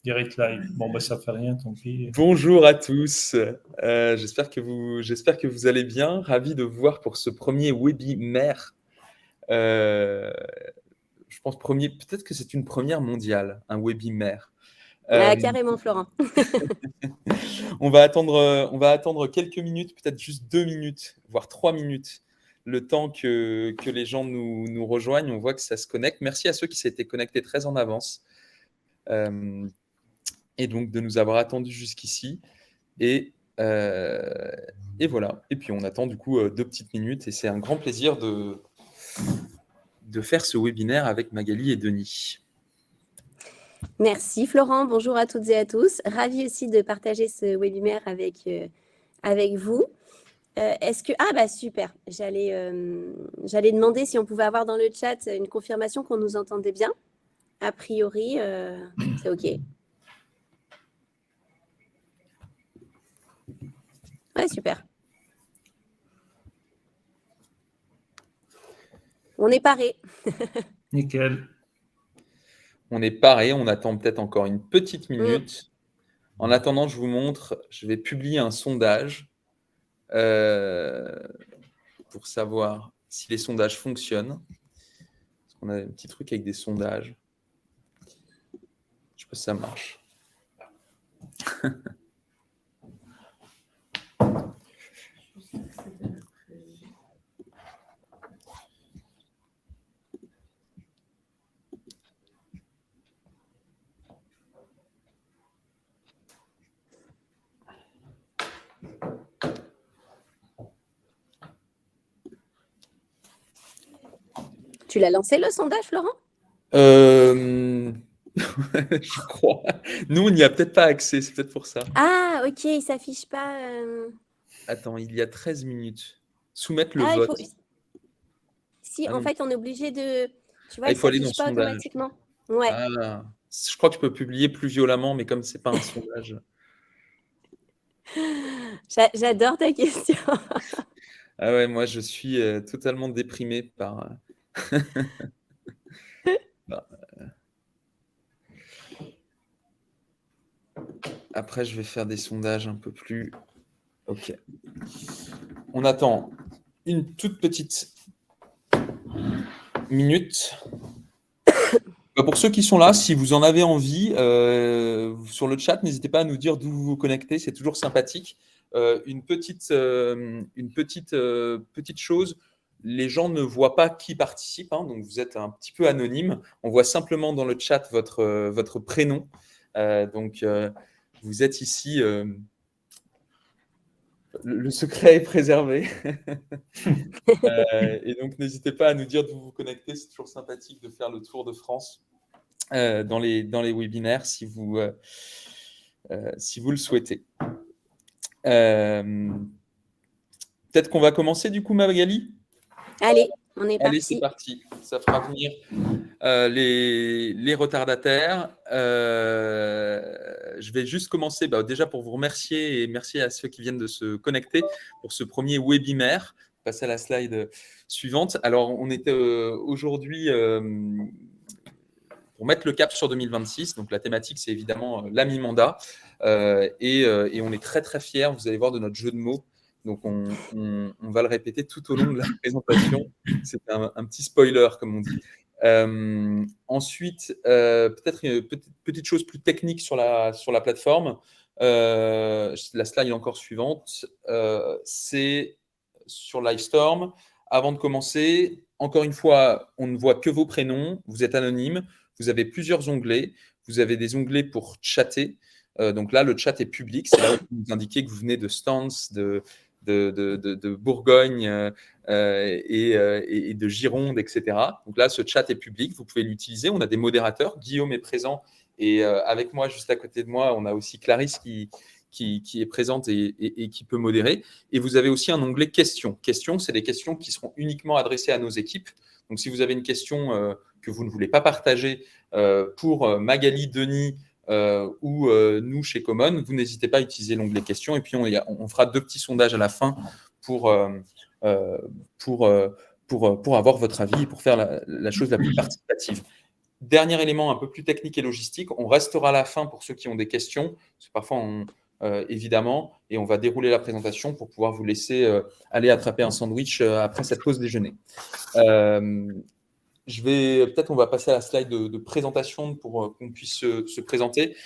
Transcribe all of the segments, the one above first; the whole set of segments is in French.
Direct live. Bon, ça fait rien, tant pis. Bonjour à tous. J'espère que vous allez bien. Ravi de vous voir pour ce premier webinaire. Je pense peut-être que c'est une première mondiale, un webinaire. Carrément, Florent. On va attendre quelques minutes, peut-être juste 2 minutes, voire 3 minutes, le temps que les gens nous rejoignent. On voit que ça se connecte. Merci à ceux qui s'étaient connectés très en avance. Et donc de nous avoir attendus jusqu'ici. Et voilà. Et puis on attend du coup 2 petites minutes. Et c'est un grand plaisir de faire ce webinaire avec Magali et Denis. Merci Florent, bonjour à toutes et à tous. Ravi aussi de partager ce webinaire avec vous. Super, j'allais demander si on pouvait avoir dans le chat une confirmation qu'on nous entendait bien. A priori, c'est OK. Ouais, super. On est paré. Nickel. On est paré, on attend peut-être encore une petite minute. En attendant, je vous montre, je vais publier un sondage pour savoir si les sondages fonctionnent. Parce qu'on a un petit truc avec des sondages. Je sais pas si ça marche. Tu l'as lancé le sondage, Florent ? Je crois. Nous, on n'y a peut-être pas accès, c'est peut-être pour ça. Ah, ok, il ne s'affiche pas. Attends, il y a 13 minutes. Soumettre le vote. Si, en fait, on est obligé de. Tu vois, il faut aller dans pas sondage. automatiquement. Ouais. Je crois que tu peux publier plus violemment, mais comme ce n'est pas un sondage. J'adore ta question. Ah ouais, moi, je suis totalement déprimé par... Après, je vais faire des sondages un peu plus... Ok. On attend une toute petite minute. Pour ceux qui sont là, si vous en avez envie, sur le chat, n'hésitez pas à nous dire d'où vous vous connectez, c'est toujours sympathique. Une petite chose, les gens ne voient pas qui participe, hein, donc vous êtes un petit peu anonyme. On voit simplement dans le chat votre prénom. Donc, vous êtes ici... Le secret est préservé. Et donc, n'hésitez pas à nous dire d'où vous vous connectez. C'est toujours sympathique de faire le tour de France dans les webinaires si vous le souhaitez. Peut-être qu'on va commencer du coup, Magali ? Allez, on est parti. Allez, c'est parti. Ça fera venir les retardataires. Je vais juste commencer déjà pour vous remercier et merci à ceux qui viennent de se connecter pour ce premier webinaire. Passer à la slide suivante. Alors, on était aujourd'hui pour mettre le cap sur 2026. Donc, la thématique, c'est évidemment la mi-mandat. Et on est très, très fiers, vous allez voir, de notre jeu de mots. Donc, on va le répéter tout au long de la présentation. C'est un petit spoiler, comme on dit. Ensuite, peut-être une petite chose plus technique sur la plateforme. La slide encore suivante, c'est sur Livestorm. Avant de commencer, encore une fois, on ne voit que vos prénoms. Vous êtes anonyme. Vous avez plusieurs onglets. Vous avez des onglets pour chatter. Donc là, le chat est public. C'est là où vous indiquez que vous venez de Stans, de Bourgogne et de Gironde, etc. Donc là, ce chat est public. Vous pouvez l'utiliser. On a des modérateurs. Guillaume est présent. Et avec moi, juste à côté de moi, on a aussi Clarisse qui est présente et qui peut modérer. Et vous avez aussi un onglet questions. Questions, c'est des questions qui seront uniquement adressées à nos équipes. Donc, si vous avez une question que vous ne voulez pas partager pour Magali, Denis ou nous chez Common, vous n'hésitez pas à utiliser l'onglet questions. Et puis, on fera 2 petits sondages à la fin pour avoir votre avis et pour faire la chose la plus participative. Dernier élément un peu plus technique et logistique, on restera à la fin pour ceux qui ont des questions, parce que parfois, évidemment, et on va dérouler la présentation pour pouvoir vous laisser aller attraper un sandwich après cette pause déjeuner. Peut-être on va passer à la slide de présentation pour qu'on puisse se présenter.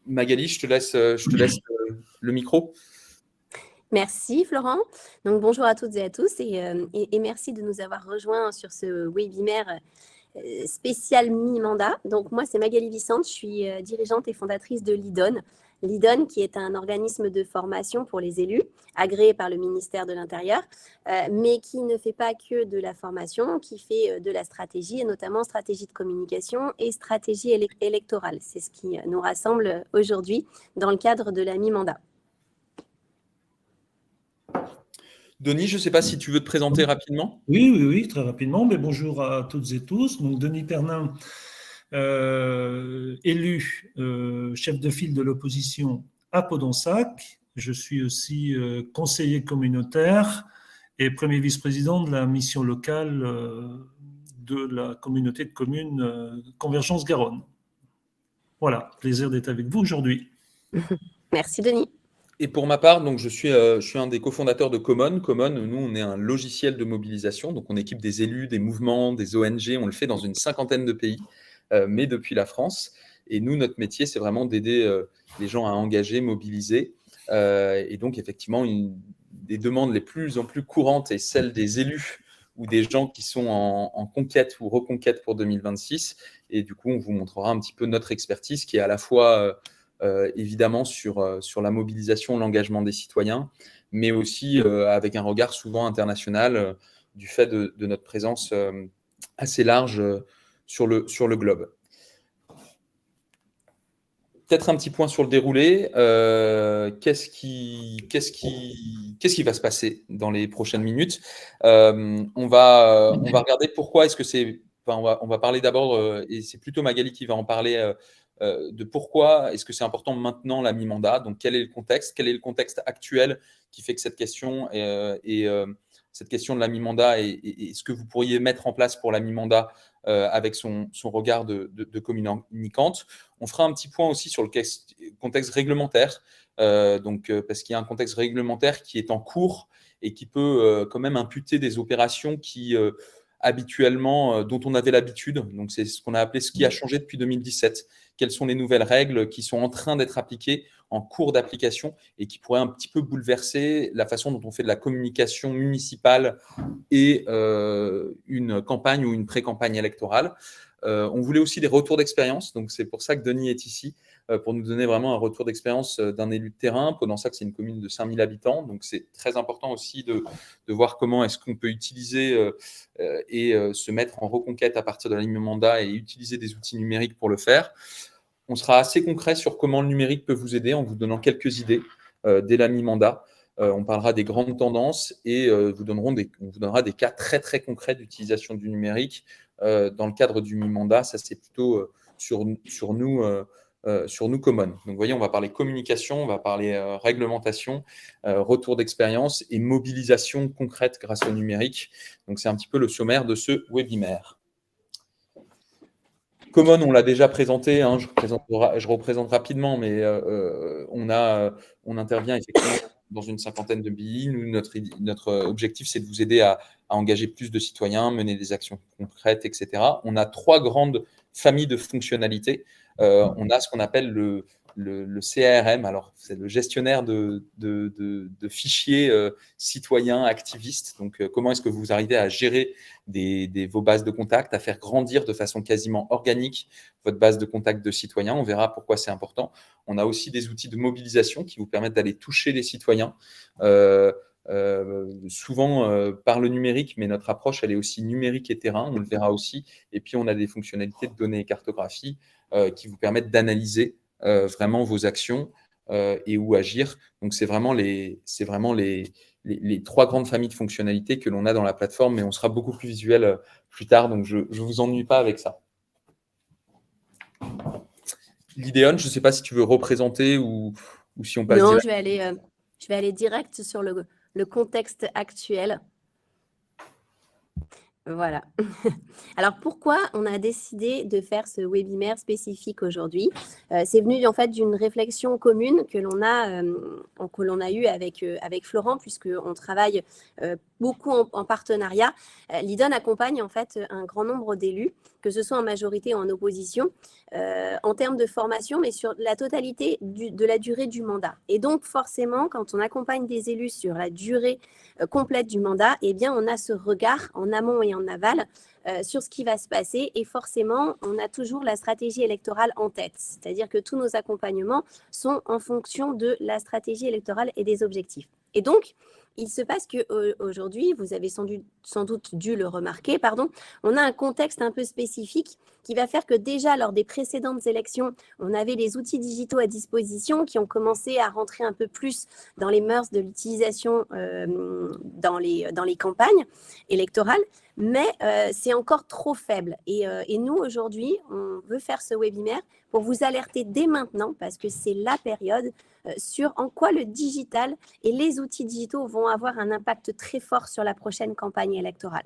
Magali, je te laisse le micro. Merci Florent. Donc bonjour à toutes et à tous et merci de nous avoir rejoints sur ce webinaire spécial mi-mandat. Donc moi c'est Magali Vicente, je suis dirigeante et fondatrice de l'IDON. L'IDON qui est un organisme de formation pour les élus agréé par le ministère de l'Intérieur, mais qui ne fait pas que de la formation, qui fait de la stratégie et notamment stratégie de communication et stratégie électorale. C'est ce qui nous rassemble aujourd'hui dans le cadre de la mi-mandat. Denis, je ne sais pas si tu veux te présenter rapidement. Oui, très rapidement. Mais bonjour à toutes et tous. Donc, Denis Pernin, élu chef de file de l'opposition à Podonsac. Je suis aussi conseiller communautaire et premier vice-président de la mission locale de la communauté de communes Convergence Garonne. Voilà, plaisir d'être avec vous aujourd'hui. Merci Denis. Et pour ma part, donc je suis un des cofondateurs de Common. Common, nous, on est un logiciel de mobilisation. Donc, on équipe des élus, des mouvements, des ONG. On le fait dans une 50aine de pays, mais depuis la France. Et nous, notre métier, c'est vraiment d'aider les gens à engager, mobiliser. Et donc, effectivement, des demandes les plus en plus courantes est celle des élus ou des gens qui sont en conquête ou reconquête pour 2026. Et du coup, on vous montrera un petit peu notre expertise qui est à la fois évidemment sur la mobilisation, l'engagement des citoyens, mais aussi avec un regard souvent international du fait de notre présence assez large sur le globe. Peut-être un petit point sur le déroulé. Qu'est-ce qui va se passer dans les prochaines minutes? On va regarder pourquoi est-ce que c'est. Enfin, on va parler d'abord, et c'est plutôt Magali qui va en parler, de pourquoi est-ce que c'est important maintenant la mi-mandat. Donc, quel est le contexte? Quel est le contexte actuel qui fait que cette question cette question de la mi-mandat et ce que vous pourriez mettre en place pour la mi-mandat avec son regard de communicante. On fera un petit point aussi sur le contexte réglementaire, parce qu'il y a un contexte réglementaire qui est en cours et qui peut quand même imputer des opérations qui habituellement, dont on avait l'habitude. Donc, c'est ce qu'on a appelé ce qui a changé depuis 2017. Quelles sont les nouvelles règles qui sont en train d'être appliquées, en cours d'application, et qui pourraient un petit peu bouleverser la façon dont on fait de la communication municipale et une campagne ou une pré-campagne électorale. On voulait aussi des retours d'expérience, donc c'est pour ça que Denis est ici, pour nous donner vraiment un retour d'expérience d'un élu de terrain. Podonsac, c'est une commune de 5000 habitants, donc c'est très important aussi de voir comment est-ce qu'on peut utiliser et se mettre en reconquête à partir de la ligne mandat et utiliser des outils numériques pour le faire. On sera assez concret sur comment le numérique peut vous aider en vous donnant quelques idées dès la mi-mandat. On parlera des grandes tendances et on vous donnera des cas très, très concrets d'utilisation du numérique dans le cadre du mi-mandat. Ça, c'est plutôt sur nous Common. Donc, vous voyez, on va parler communication, on va parler réglementation, retour d'expérience et mobilisation concrète grâce au numérique. Donc, c'est un petit peu le sommaire de ce webinaire. Common, on l'a déjà présenté, hein, je représente rapidement, mais on intervient effectivement dans une 50aine de pays. Nous, notre objectif, c'est de vous aider à engager plus de citoyens, mener des actions concrètes, etc. On a 3 grandes familles de fonctionnalités. On a ce qu'on appelle le CRM, alors c'est le gestionnaire de fichiers citoyens, activistes. Donc, comment est-ce que vous arrivez à gérer vos bases de contacts, à faire grandir de façon quasiment organique votre base de contacts de citoyens? On verra pourquoi c'est important. On a aussi des outils de mobilisation qui vous permettent d'aller toucher les citoyens, souvent par le numérique, mais notre approche, elle est aussi numérique et terrain, on le verra aussi. Et puis, on a des fonctionnalités de données et cartographie qui vous permettent d'analyser vraiment vos actions et où agir. Donc, c'est vraiment les 3 grandes familles de fonctionnalités que l'on a dans la plateforme, mais on sera beaucoup plus visuel plus tard, donc je ne vous ennuie pas avec ça. L'Idéon, je ne sais pas si tu veux représenter ou si on passe Non, direct. je vais aller direct sur le contexte actuel. Voilà. Alors, pourquoi on a décidé de faire ce webinaire spécifique aujourd'hui? C'est venu en fait d'une réflexion commune que l'on a eue avec Florent, puisqu'on travaille beaucoup en partenariat. L'IDON accompagne en fait un grand nombre d'élus, que ce soit en majorité ou en opposition, en termes de formation, mais sur la totalité de la durée du mandat. Et donc, forcément, quand on accompagne des élus sur la durée complète du mandat, eh bien, on a ce regard en amont et en aval sur ce qui va se passer. Et forcément, on a toujours la stratégie électorale en tête. C'est-à-dire que tous nos accompagnements sont en fonction de la stratégie électorale et des objectifs. Et donc, il se passe qu'aujourd'hui, vous avez sans doute dû le remarquer, on a un contexte un peu spécifique qui va faire que déjà lors des précédentes élections, on avait les outils digitaux à disposition qui ont commencé à rentrer un peu plus dans les mœurs de l'utilisation dans les campagnes électorales, mais c'est encore trop faible. Et nous, aujourd'hui, on veut faire ce webinaire pour vous alerter dès maintenant, parce que c'est la période, sur en quoi le digital et les outils digitaux vont avoir un impact très fort sur la prochaine campagne électorale.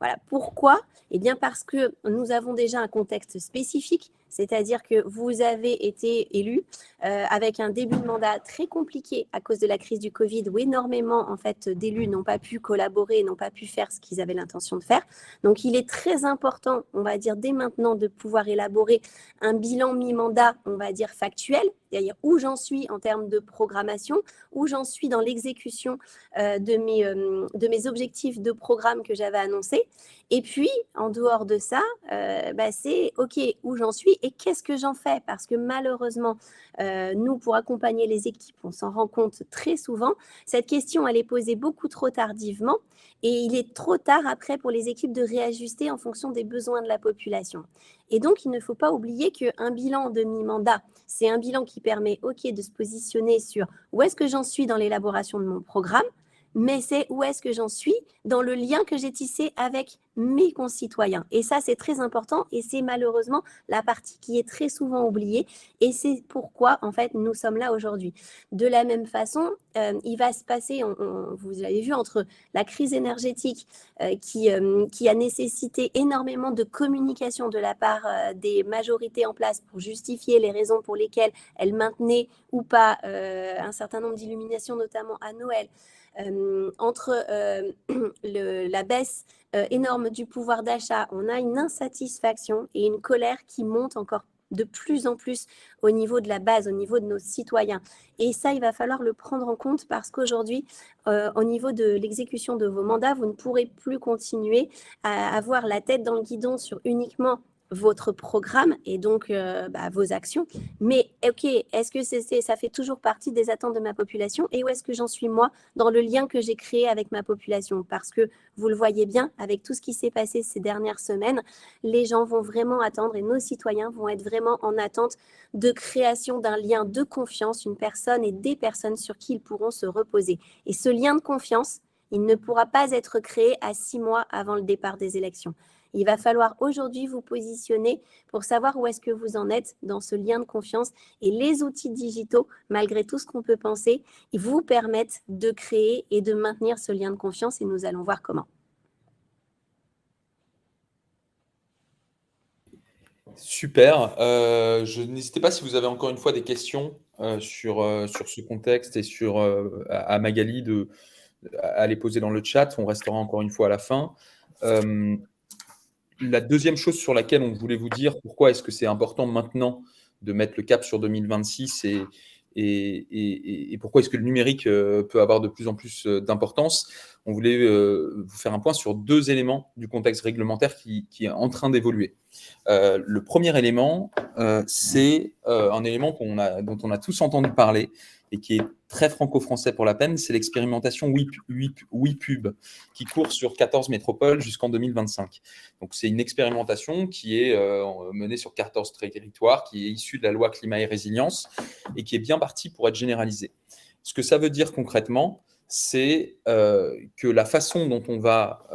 Voilà. Pourquoi ? Eh bien parce que nous avons déjà un contexte spécifique, c'est-à-dire que vous avez été élu avec un début de mandat très compliqué à cause de la crise du Covid, où énormément en fait, d'élus n'ont pas pu collaborer, n'ont pas pu faire ce qu'ils avaient l'intention de faire. Donc, il est très important, on va dire dès maintenant, de pouvoir élaborer un bilan mi-mandat, on va dire factuel, c'est-à-dire où j'en suis en termes de programmation, où j'en suis dans l'exécution de mes objectifs de programme que j'avais annoncés. Et puis, en dehors de ça, c'est OK, où j'en suis et qu'est-ce que j'en fais ? Parce que malheureusement, nous, pour accompagner les équipes, on s'en rend compte très souvent. Cette question, elle est posée beaucoup trop tardivement et il est trop tard après pour les équipes de réajuster en fonction des besoins de la population. Et donc, il ne faut pas oublier qu'un bilan de mi-mandat, c'est un bilan qui permet, OK, de se positionner sur où est-ce que j'en suis dans l'élaboration de mon programme, mais c'est où est-ce que j'en suis dans le lien que j'ai tissé avec mes concitoyens. Et ça, c'est très important et c'est malheureusement la partie qui est très souvent oubliée et c'est pourquoi, en fait, nous sommes là aujourd'hui. De la même façon, il va se passer, vous l'avez vu, entre la crise énergétique qui a nécessité énormément de communication de la part des majorités en place pour justifier les raisons pour lesquelles elles maintenaient ou pas un certain nombre d'illuminations, notamment à Noël, entre la baisse énorme du pouvoir d'achat, on a une insatisfaction et une colère qui monte encore de plus en plus au niveau de la base, au niveau de nos citoyens. Et ça, il va falloir le prendre en compte parce qu'aujourd'hui, au niveau de l'exécution de vos mandats, vous ne pourrez plus continuer à avoir la tête dans le guidon sur uniquement votre programme et donc vos actions. Mais OK, est-ce que ça fait toujours partie des attentes de ma population et où est-ce que j'en suis moi dans le lien que j'ai créé avec ma population ? Parce que vous le voyez bien, avec tout ce qui s'est passé ces dernières semaines, les gens vont vraiment attendre et nos citoyens vont être vraiment en attente de création d'un lien de confiance, une personne et des personnes sur qui ils pourront se reposer. Et ce lien de confiance, il ne pourra pas être créé à 6 mois avant le départ des élections. Il va falloir aujourd'hui vous positionner pour savoir où est-ce que vous en êtes dans ce lien de confiance. Et les outils digitaux, malgré tout ce qu'on peut penser, ils vous permettent de créer et de maintenir ce lien de confiance et nous allons voir comment. Super. N'hésitez pas si vous avez encore une fois des questions sur ce contexte et à Magali à les poser dans le chat. On restera encore une fois à la fin. La deuxième chose sur laquelle on voulait vous dire pourquoi est-ce que c'est important maintenant de mettre le cap sur 2026 et pourquoi est-ce que le numérique peut avoir de plus en plus d'importance. On voulait vous faire un point sur 2 éléments du contexte réglementaire qui est en train d'évoluer. Le premier élément, c'est un élément dont on a tous entendu parler et qui est très franco-français pour la peine, c'est l'expérimentation WePub qui court sur 14 métropoles jusqu'en 2025. Donc, c'est une expérimentation qui est menée sur 14 territoires, qui est issue de la loi Climat et Résilience et qui est bien partie pour être généralisée. Ce que ça veut dire concrètement, c'est que la façon dont on va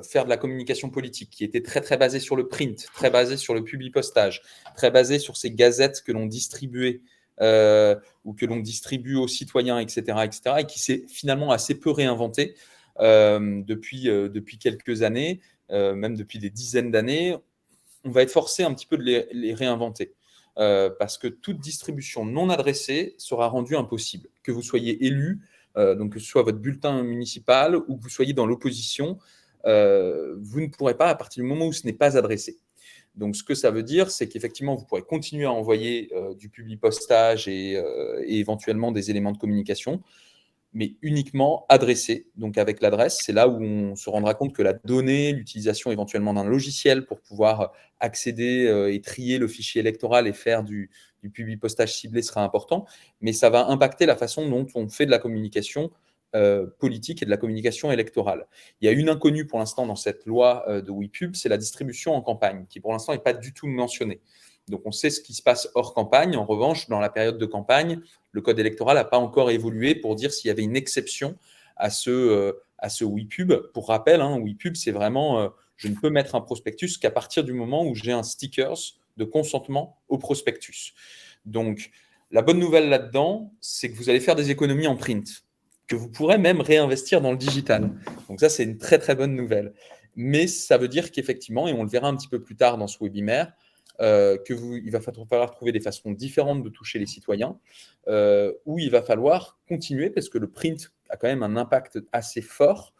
faire de la communication politique, qui était très, très basée sur le print, très basée sur le publipostage, très basée sur ces gazettes que l'on distribuait ou que l'on distribue aux citoyens, etc., et qui s'est finalement assez peu réinventé depuis quelques années, même depuis des dizaines d'années, on va être forcé un petit peu de les réinventer. Parce que toute distribution non adressée sera rendue impossible. Que vous soyez élu, donc que ce soit votre bulletin municipal ou que vous soyez dans l'opposition, vous ne pourrez pas à partir du moment où ce n'est pas adressé. Donc, ce que ça veut dire, c'est qu'effectivement, vous pourrez continuer à envoyer du publipostage et éventuellement des éléments de communication, mais uniquement adressé. Donc, avec l'adresse, c'est là où on se rendra compte que la donnée, l'utilisation éventuellement d'un logiciel pour pouvoir accéder et trier le fichier électoral et faire du publipostage ciblé sera important, mais ça va impacter la façon dont on fait de la communication politique et de la communication électorale. Il y a une inconnue pour l'instant dans cette loi de WePub, c'est la distribution en campagne, qui pour l'instant n'est pas du tout mentionnée. Donc on sait ce qui se passe hors campagne. En revanche, dans la période de campagne, le code électoral n'a pas encore évolué pour dire s'il y avait une exception à ce WePub. Pour rappel, WePub, c'est vraiment je ne peux mettre un prospectus qu'à partir du moment où j'ai un stickers de consentement au prospectus. Donc la bonne nouvelle là-dedans, c'est que vous allez faire des économies en print, que vous pourrez même réinvestir dans le digital. Donc ça, c'est une très, très bonne nouvelle. Mais ça veut dire qu'effectivement, et on le verra un petit peu plus tard dans ce webinaire, il va falloir trouver des façons différentes de toucher les citoyens, où il va falloir continuer, parce que le print a quand même un impact assez fort,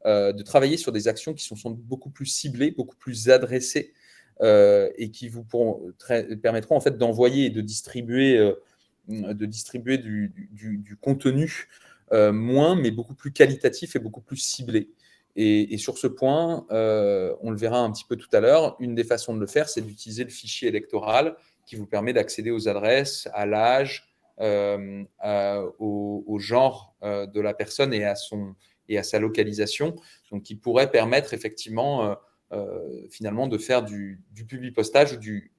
de travailler sur des actions qui sont beaucoup plus ciblées, beaucoup plus adressées, et qui vous permettront en fait d'envoyer et de distribuer du contenu moins, mais beaucoup plus qualitatif et beaucoup plus ciblé. Et sur ce point, on le verra un petit peu tout à l'heure, une des façons de le faire, c'est d'utiliser le fichier électoral qui vous permet d'accéder aux adresses, à l'âge, au genre de la personne et à sa localisation. Donc, qui pourrait permettre effectivement, finalement, de faire du publipostage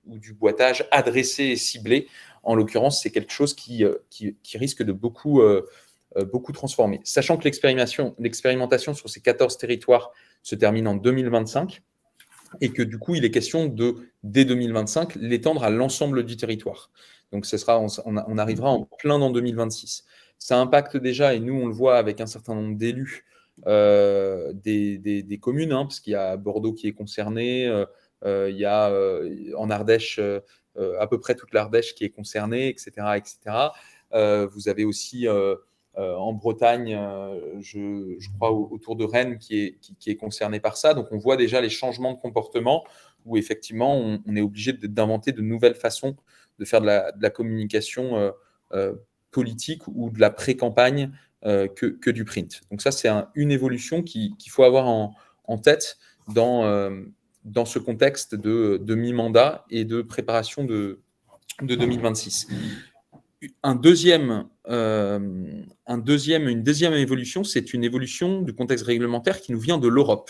ou du boitage adressé et ciblé. En l'occurrence, c'est quelque chose qui risque de beaucoup transformé. Sachant que l'expérimentation sur ces 14 territoires se termine en 2025 et que du coup, il est question de, dès 2025, l'étendre à l'ensemble du territoire. Donc, on arrivera en plein dans 2026. Ça impacte déjà, et nous, on le voit avec un certain nombre d'élus des communes, parce qu'il y a Bordeaux qui est concerné, il y a en Ardèche, à peu près toute l'Ardèche qui est concernée, etc. etc. Vous avez aussi en Bretagne, je crois autour de Rennes qui est concerné par ça. Donc on voit déjà les changements de comportement où effectivement on est obligé d'inventer de nouvelles façons de faire de la communication politique ou de la pré-campagne que du print. Donc ça, c'est une évolution qu'il faut avoir en tête dans ce contexte de mi-mandat et de préparation de 2026. Une deuxième évolution, c'est une évolution du contexte réglementaire qui nous vient de l'Europe.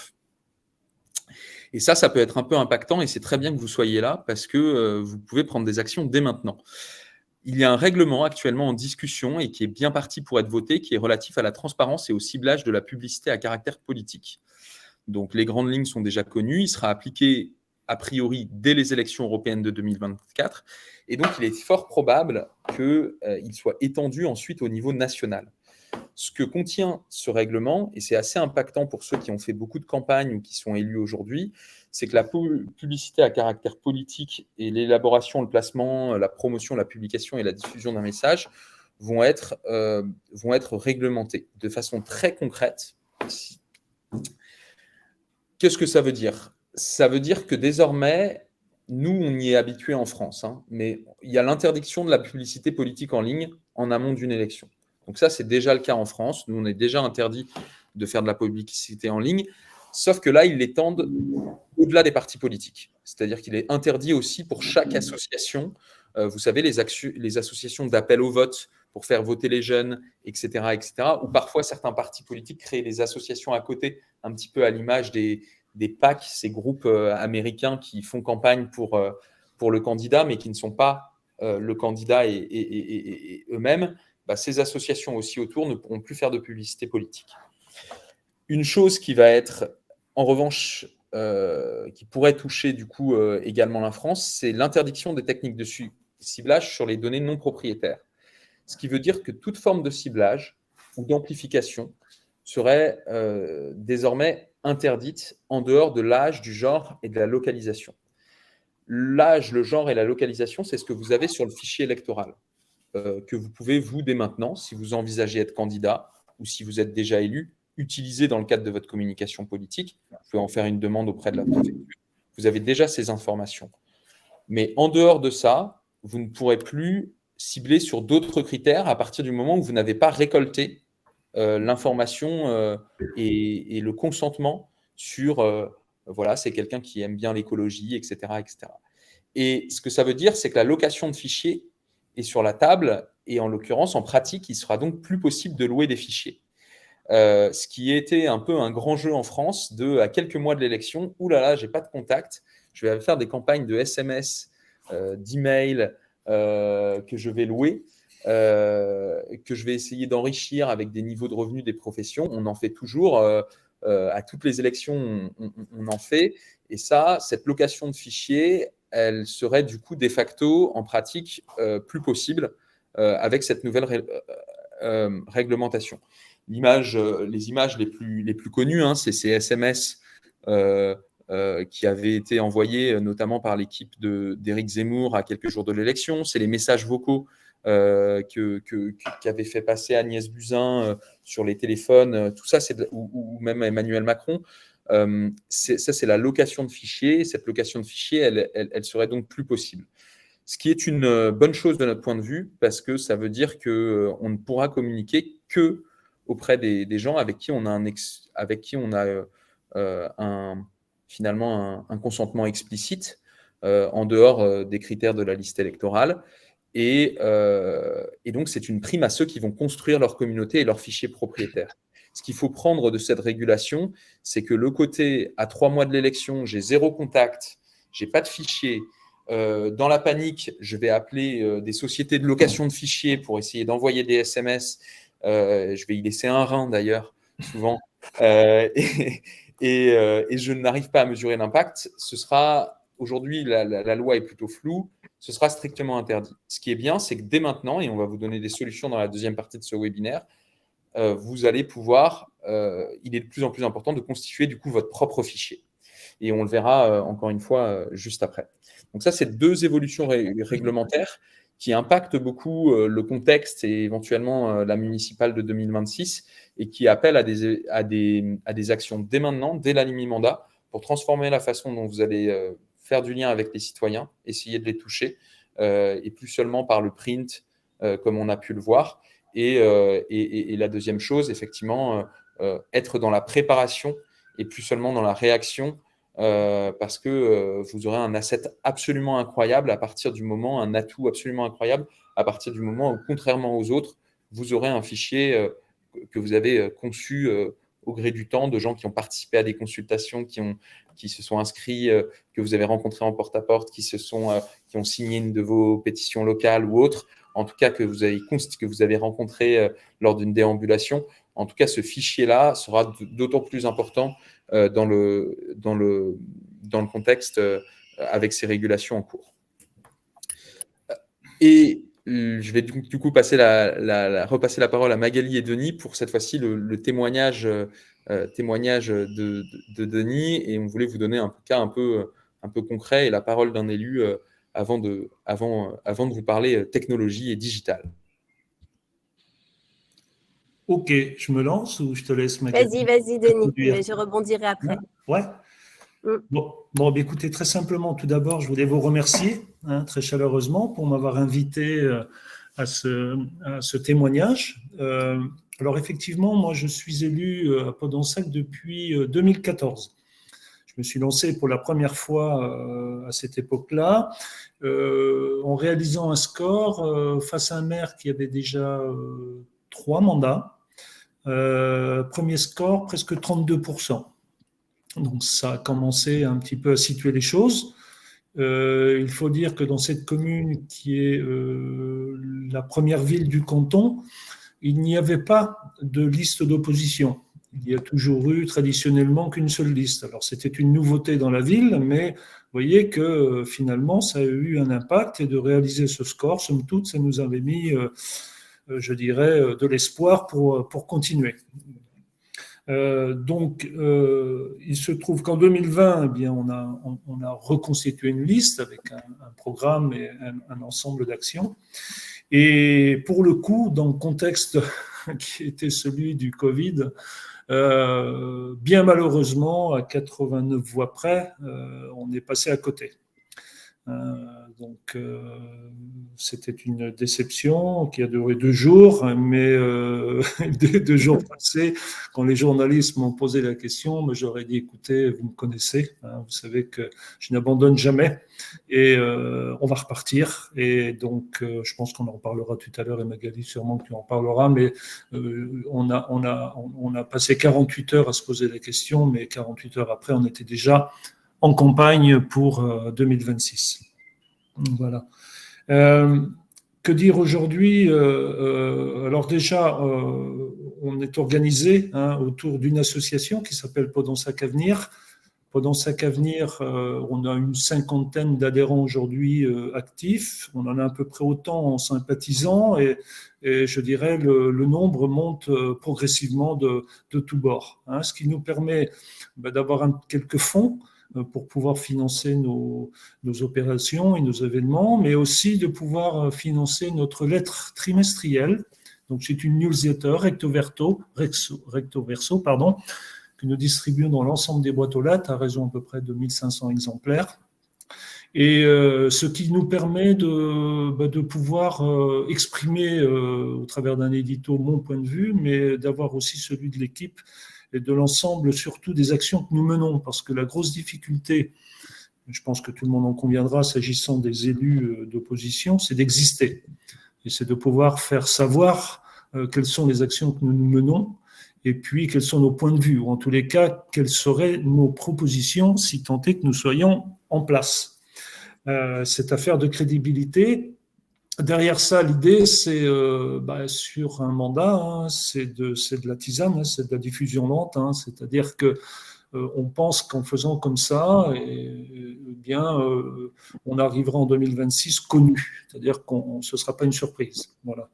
Et ça peut être un peu impactant et c'est très bien que vous soyez là parce que vous pouvez prendre des actions dès maintenant. Il y a un règlement actuellement en discussion et qui est bien parti pour être voté, qui est relatif à la transparence et au ciblage de la publicité à caractère politique. Donc les grandes lignes sont déjà connues, il sera appliqué a priori dès les élections européennes de 2024. Et donc, il est fort probable qu'il soit étendu ensuite au niveau national. Ce que contient ce règlement, et c'est assez impactant pour ceux qui ont fait beaucoup de campagnes ou qui sont élus aujourd'hui, c'est que la publicité à caractère politique et l'élaboration, le placement, la promotion, la publication et la diffusion d'un message vont être réglementées de façon très concrète. Qu'est-ce que ça veut dire ? Ça veut dire que désormais, nous, on y est habitués en France, mais il y a l'interdiction de la publicité politique en ligne en amont d'une élection. Donc ça, c'est déjà le cas en France. Nous, on est déjà interdit de faire de la publicité en ligne, sauf que là, ils l'étendent au-delà des partis politiques. C'est-à-dire qu'il est interdit aussi pour chaque association, vous savez, les associations d'appel au vote pour faire voter les jeunes, etc., etc., ou parfois certains partis politiques créent des associations à côté, un petit peu à l'image des PAC, ces groupes américains qui font campagne pour le candidat, mais qui ne sont pas le candidat et eux-mêmes. Ces associations aussi autour ne pourront plus faire de publicité politique. Une chose qui va être, en revanche, qui pourrait toucher du coup également la France, c'est l'interdiction des techniques de ciblage sur les données non propriétaires. Ce qui veut dire que toute forme de ciblage ou d'amplification serait désormais interdites en dehors de l'âge, du genre et de la localisation. L'âge, le genre et la localisation, c'est ce que vous avez sur le fichier électoral, que vous pouvez, vous, dès maintenant, si vous envisagez être candidat ou si vous êtes déjà élu, utiliser dans le cadre de votre communication politique. Vous pouvez en faire une demande auprès de la préfecture. Vous avez déjà ces informations. Mais en dehors de ça, vous ne pourrez plus cibler sur d'autres critères à partir du moment où vous n'avez pas récolté l'information et le consentement sur voilà, c'est quelqu'un qui aime bien l'écologie, etc., etc. Et ce que ça veut dire, c'est que la location de fichiers est sur la table et en l'occurrence, en pratique, il sera donc plus possible de louer des fichiers. Ce qui était un peu un grand jeu en France à quelques mois de l'élection, ouh là là, j'ai pas de contact, je vais faire des campagnes de SMS, d'email que je vais louer, que je vais essayer d'enrichir avec des niveaux de revenus des professions. On en fait toujours, à toutes les élections, on en fait. Et ça, cette location de fichiers, elle serait du coup de facto, en pratique, plus possible avec cette nouvelle réglementation. Les images les plus connues, hein, c'est ces SMS qui avaient été envoyés notamment par l'équipe d'Éric Zemmour à quelques jours de l'élection. C'est les messages vocaux qu'avait fait passer Agnès Buzyn sur les téléphones. Tout ça, ou même Emmanuel Macron. Ça, c'est la location de fichiers. Cette location de fichiers, elle serait donc plus possible. Ce qui est une bonne chose de notre point de vue, parce que ça veut dire qu'on ne pourra communiquer que auprès des gens avec qui on a finalement un consentement explicite en dehors des critères de la liste électorale. Et donc, c'est une prime à ceux qui vont construire leur communauté et leurs fichiers propriétaires. Ce qu'il faut prendre de cette régulation, c'est que le côté, à 3 mois de l'élection, j'ai 0 contact, j'ai pas de fichier. Dans la panique, je vais appeler des sociétés de location de fichiers pour essayer d'envoyer des SMS. Je vais y laisser un rein d'ailleurs, souvent. Et je n'arrive pas à mesurer l'impact. Aujourd'hui, la loi est plutôt floue. Ce sera strictement interdit. Ce qui est bien, c'est que dès maintenant, et on va vous donner des solutions dans la deuxième partie de ce webinaire, vous allez pouvoir, il est de plus en plus important de constituer du coup votre propre fichier. Et on le verra encore une fois juste après. Donc ça, c'est 2 évolutions réglementaires qui impactent beaucoup le contexte et éventuellement la municipale de 2026 et qui appellent à des actions dès maintenant, dès la mi-mandat, pour transformer la façon dont vous allez faire du lien avec les citoyens, essayer de les toucher, et plus seulement par le print, comme on a pu le voir. Et la deuxième chose, effectivement, être dans la préparation et plus seulement dans la réaction, parce que vous aurez un asset absolument incroyable à partir du moment, un atout absolument incroyable à partir du moment où, contrairement aux autres, vous aurez un fichier que vous avez conçu au gré du temps, de gens qui ont participé à des consultations, qui se sont inscrits, que vous avez rencontrés en porte-à-porte, qui ont signé une de vos pétitions locales ou autres, en tout cas que vous avez rencontré lors d'une déambulation. En tout cas, ce fichier-là sera d'autant plus important dans le contexte avec ces régulations en cours. Et je vais du coup repasser la parole à Magali et Denis pour cette fois-ci le témoignage de Denis. Et on voulait vous donner un cas un peu concret et la parole d'un élu avant de vous parler technologie et digital. Ok, je me lance ou je te laisse, Magali? Vas-y, Denis, mais je rebondirai après. Ouais. Bon, écoutez, très simplement, tout d'abord, je voulais vous remercier très chaleureusement pour m'avoir invité à ce témoignage. Alors, effectivement, moi, je suis élu à Podonsac depuis 2014. Je me suis lancé pour la première fois à cette époque-là, en réalisant un score face à un maire qui avait déjà 3 mandats. Premier score, presque 32%. Donc ça a commencé un petit peu à situer les choses. Il faut dire que dans cette commune qui est la première ville du canton, il n'y avait pas de liste d'opposition. Il y a toujours eu traditionnellement qu'une seule liste. Alors c'était une nouveauté dans la ville, mais vous voyez que finalement ça a eu un impact et de réaliser ce score, somme toute, ça nous avait mis, je dirais, de l'espoir pour continuer. Il se trouve qu'en 2020, eh bien, on a reconstitué une liste avec un programme et un ensemble d'actions. Et pour le coup, dans le contexte qui était celui du Covid, bien malheureusement, à 89 voix près, on est passé à côté. C'était une déception qui a duré 2 jours, mais 2 jours passés, quand les journalistes m'ont posé la question, j'aurais dit, écoutez, vous me connaissez, vous savez que je n'abandonne jamais et on va repartir. Et donc, je pense qu'on en reparlera tout à l'heure, et Magali sûrement que tu en parleras, mais on a passé 48 heures à se poser la question, mais 48 heures après, on était déjà en campagne pour 2026. Voilà. Que dire aujourd'hui? Alors déjà, on est organisé autour d'une association qui s'appelle Podonsac Avenir. Podonsac Avenir, on a une 50aine d'adhérents aujourd'hui actifs. On en a à peu près autant en sympathisants et je dirais le nombre monte progressivement de tous bords. Ce qui nous permet d'avoir quelques fonds pour pouvoir financer nos opérations et nos événements, mais aussi de pouvoir financer notre lettre trimestrielle. Donc, c'est une newsletter recto verso, que nous distribuons dans l'ensemble des boîtes aux lettres, à raison à peu près de 1500 exemplaires. Et ce qui nous permet de pouvoir exprimer au travers d'un édito mon point de vue, mais d'avoir aussi celui de l'équipe et de l'ensemble surtout des actions que nous menons, parce que la grosse difficulté, je pense que tout le monde en conviendra s'agissant des élus d'opposition, c'est d'exister. Et c'est de pouvoir faire savoir quelles sont les actions que nous menons, et puis quels sont nos points de vue, ou en tous les cas, quelles seraient nos propositions si tant est que nous soyons en place. Cette affaire de crédibilité, derrière ça, l'idée, c'est sur un mandat, c'est de la tisane, c'est de la diffusion lente, c'est-à-dire que on pense qu'en faisant comme ça, on arrivera en 2026 connu, c'est-à-dire que ce ne sera pas une surprise. Voilà.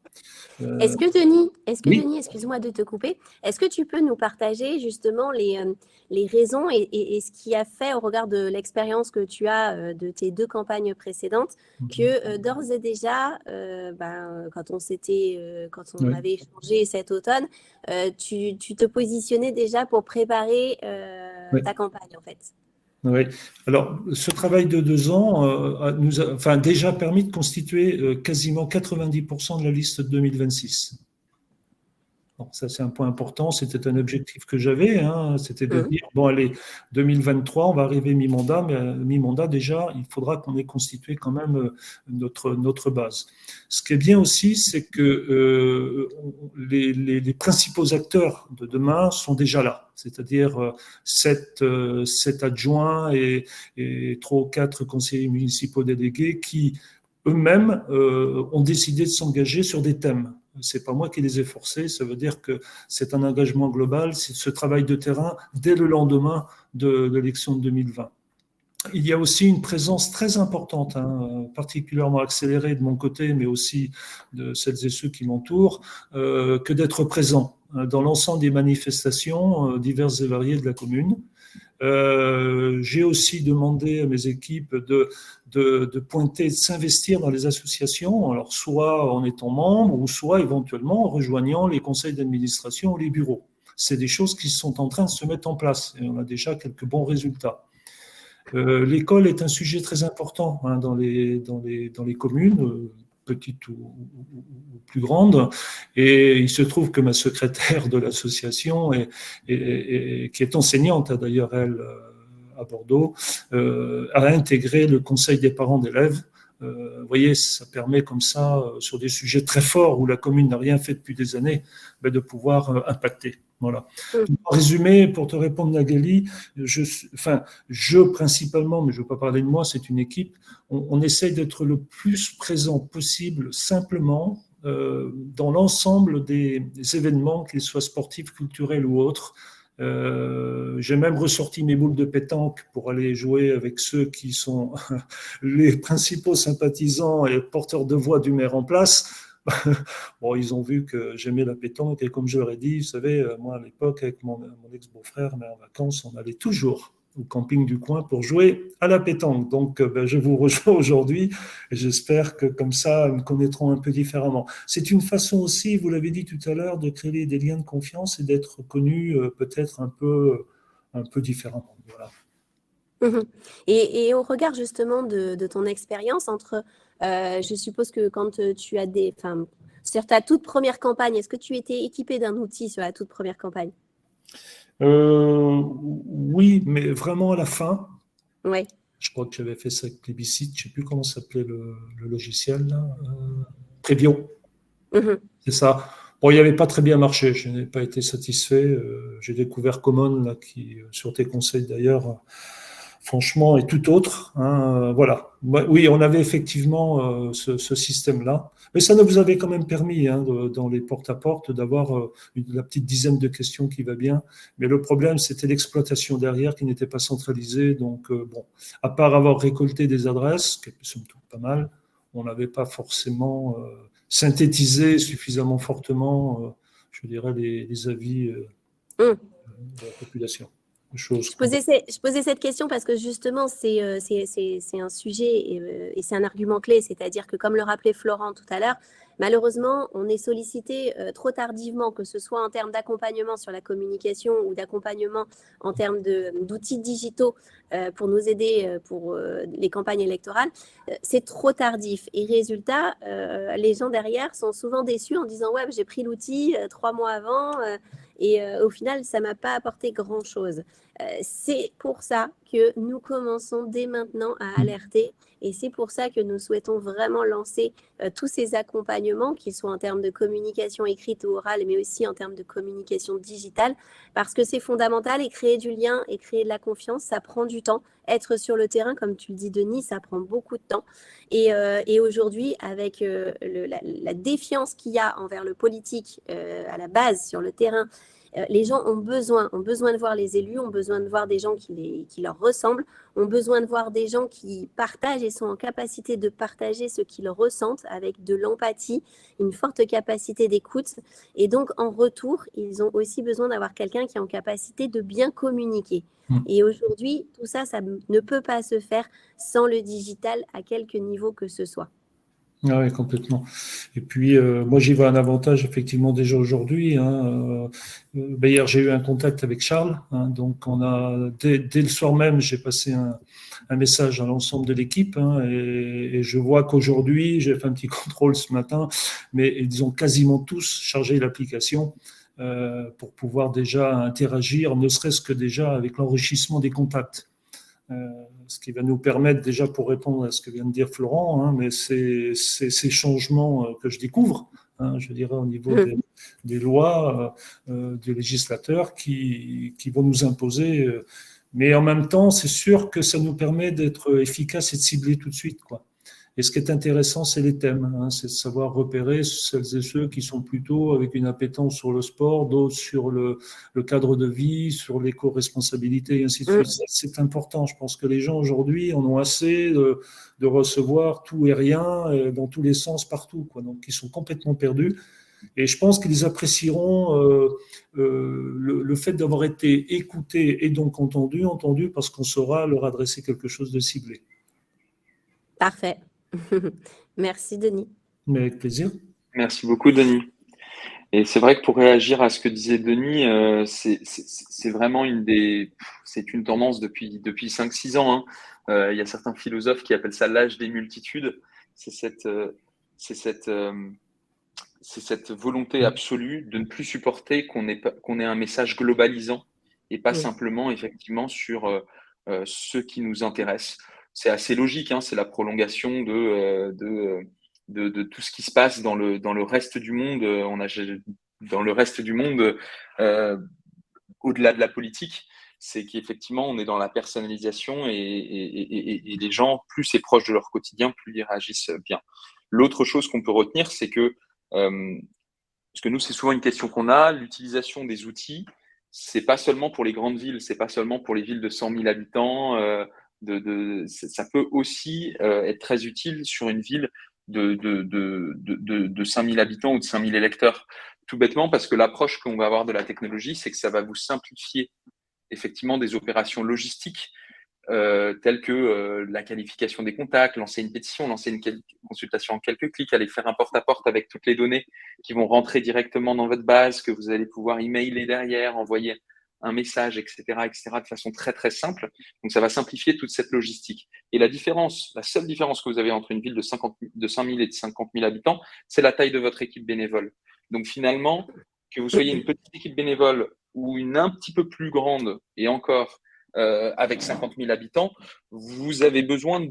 Est-ce que Denis, oui. Denis, excuse-moi de te couper, est-ce que tu peux nous partager justement les raisons et ce qui a fait, au regard de l'expérience que tu as de tes 2 campagnes précédentes, que d'ores et déjà, quand on avait échangé cet automne, tu te positionnais déjà pour préparer ta campagne en fait? Oui. Alors, ce travail de 2 ans nous a déjà permis de constituer quasiment 90% de la liste de 2026. Bon, ça, c'est un point important. C'était un objectif que j'avais. C'était de dire, bon, allez, 2023, on va arriver mi-mandat, mais mi-mandat, déjà, il faudra qu'on ait constitué quand même notre base. Ce qui est bien aussi, c'est que les principaux acteurs de demain sont déjà là. C'est-à-dire 7 adjoints et 3 ou 4 conseillers municipaux délégués qui, eux-mêmes, ont décidé de s'engager sur des thèmes. C'est pas moi qui les ai forcés, ça veut dire que c'est un engagement global, c'est ce travail de terrain dès le lendemain de l'élection de 2020. Il y a aussi une présence très importante, particulièrement accélérée de mon côté, mais aussi de celles et ceux qui m'entourent, que d'être présent dans l'ensemble des manifestations diverses et variées de la commune. J'ai aussi demandé à mes équipes de pointer, de s'investir dans les associations, alors soit en étant membre ou soit éventuellement en rejoignant les conseils d'administration ou les bureaux. C'est des choses qui sont en train de se mettre en place et on a déjà quelques bons résultats. L'école est un sujet très important dans les communes, petites ou plus grandes, et il se trouve que ma secrétaire de l'association, qui est enseignante d'ailleurs elle à Bordeaux, a intégré le conseil des parents d'élèves. Vous voyez, ça permet comme ça, sur des sujets très forts où la commune n'a rien fait depuis des années, de pouvoir impacter. Voilà. En résumé, pour te répondre, Magali, je principalement, mais je ne veux pas parler de moi, c'est une équipe, on essaye d'être le plus présent possible, simplement, dans l'ensemble des événements, qu'ils soient sportifs, culturels ou autres. J'ai même ressorti mes boules de pétanque pour aller jouer avec ceux qui sont les principaux sympathisants et porteurs de voix du maire en place. Bon, ils ont vu que j'aimais la pétanque et comme je leur ai dit, vous savez, moi à l'époque, avec mon ex-beau-frère, mais en vacances, on allait toujours au camping du coin pour jouer à la pétanque. Donc, ben, je vous rejoins aujourd'hui et j'espère que comme ça, nous connaîtrons un peu différemment. C'est une façon aussi, vous l'avez dit tout à l'heure, de créer des liens de confiance et d'être connu peut-être un peu différemment. Voilà. Mhm. Et au regard justement de ton expérience je suppose que quand tu as sur ta toute première campagne, est-ce que tu étais équipé d'un outil sur la toute première campagne? Oui, mais vraiment à la fin. Oui. Je crois que j'avais fait ça avec Plébiscite, je ne sais plus comment s'appelait le logiciel, là. Previo, Mhm. c'est ça. Bon, il n'avait pas très bien marché, je n'ai pas été satisfait. J'ai découvert Common, là, qui, sur tes conseils d'ailleurs, franchement, est tout autre. Hein, voilà. Oui, on avait effectivement ce système-là. Mais ça nous avait quand même permis, hein, dans les porte-à-porte, d'avoir la petite dizaine de questions qui va bien. Mais le problème, c'était l'exploitation derrière qui n'était pas centralisée. Donc, bon, à part avoir récolté des adresses, qui sont toutes pas mal, on n'avait pas forcément synthétisé suffisamment fortement, je dirais, les avis Mhm. de la population. Chose Je posais cette question parce que justement, c'est un sujet et c'est un argument clé, c'est-à-dire que comme le rappelait Florent tout à l'heure, malheureusement, on est sollicité trop tardivement, que ce soit en termes d'accompagnement sur la communication ou d'accompagnement en termes d'outils digitaux pour nous aider pour les campagnes électorales. C'est trop tardif. Et résultat, les gens derrière sont souvent déçus en disant « Ouais, j'ai pris l'outil 3 mois avant et au final, ça ne m'a pas apporté grand-chose ». C'est pour ça que nous commençons dès maintenant à alerter et c'est pour ça que nous souhaitons vraiment lancer tous ces accompagnements, qu'ils soient en termes de communication écrite ou orale, mais aussi en termes de communication digitale, parce que c'est fondamental et créer du lien et créer de la confiance, ça prend du temps. Être sur le terrain, comme tu le dis, Denis, ça prend beaucoup de temps. Et aujourd'hui, avec la défiance qu'il y a envers le politique à la base sur le terrain, les gens ont besoin de voir les élus, ont besoin de voir des gens qui leur ressemblent, ont besoin de voir des gens qui partagent et sont en capacité de partager ce qu'ils ressentent avec de l'empathie, une forte capacité d'écoute. Et donc, en retour, ils ont aussi besoin d'avoir quelqu'un qui est en capacité de bien communiquer. Et aujourd'hui, tout ça, ça ne peut pas se faire sans le digital à quelque niveau que ce soit. Ah oui, complètement. Et puis, moi, j'y vois un avantage, effectivement, déjà aujourd'hui. Hein, hier, j'ai eu un contact avec Charles. Hein, donc, dès le soir même, j'ai passé un message à l'ensemble de l'équipe. Hein, et je vois qu'aujourd'hui, j'ai fait un petit contrôle ce matin, mais ils ont quasiment tous chargé l'application pour pouvoir déjà interagir, ne serait-ce que déjà avec l'enrichissement des contacts. Ce qui va nous permettre déjà pour répondre à ce que vient de dire Florent, hein, mais ces changements que je découvre, hein, je dirais au niveau des lois, des législateurs qui vont nous imposer. Mais en même temps, c'est sûr que ça nous permet d'être efficace et de cibler tout de suite, quoi. Et ce qui est intéressant, c'est les thèmes, hein, c'est de savoir repérer celles et ceux qui sont plutôt avec une appétence sur le sport, d'autres sur le cadre de vie, sur l'éco-responsabilité, et ainsi de suite. C'est important. Je pense que les gens aujourd'hui en ont assez de recevoir tout et rien dans tous les sens partout, quoi. Donc, ils sont complètement perdus. Et je pense qu'ils apprécieront le fait d'avoir été écoutés et donc entendus parce qu'on saura leur adresser quelque chose de ciblé. Parfait. Merci, Denis. Mais avec plaisir. Merci beaucoup, Denis. Et c'est vrai que pour réagir à ce que disait Denis, c'est vraiment c'est une tendance depuis 5-6 ans. Hein. Il y a certains philosophes qui appellent ça l'âge des multitudes. C'est cette volonté absolue de ne plus supporter qu'on ait un message globalisant et pas simplement effectivement sur ce qui nous intéresse. C'est assez logique, hein, c'est la prolongation de tout ce qui se passe dans le reste du monde. Dans le reste du monde, au-delà de la politique, c'est qu'effectivement, on est dans la personnalisation et les gens, plus c'est proche de leur quotidien, plus ils réagissent bien. L'autre chose qu'on peut retenir, c'est que, parce que nous, c'est souvent une question qu'on a, l'utilisation des outils, c'est pas seulement pour les grandes villes, c'est pas seulement pour les villes de 100 000 habitants, ça peut aussi être très utile sur une ville de 5000 habitants ou de 5000 électeurs. Tout bêtement parce que l'approche qu'on va avoir de la technologie, c'est que ça va vous simplifier effectivement des opérations logistiques telles que la qualification des contacts, lancer une pétition, lancer une consultation en quelques clics, aller faire un porte-à-porte avec toutes les données qui vont rentrer directement dans votre base, que vous allez pouvoir emailer derrière, envoyer un message, etc., de façon très, très simple. Donc, ça va simplifier toute cette logistique. Et la seule différence que vous avez entre une ville de 5 000 et de 50 000 habitants, c'est la taille de votre équipe bénévole. Donc, finalement, que vous soyez une petite équipe bénévole ou une un petit peu plus grande, et encore, avec 50 000 habitants, vous avez besoin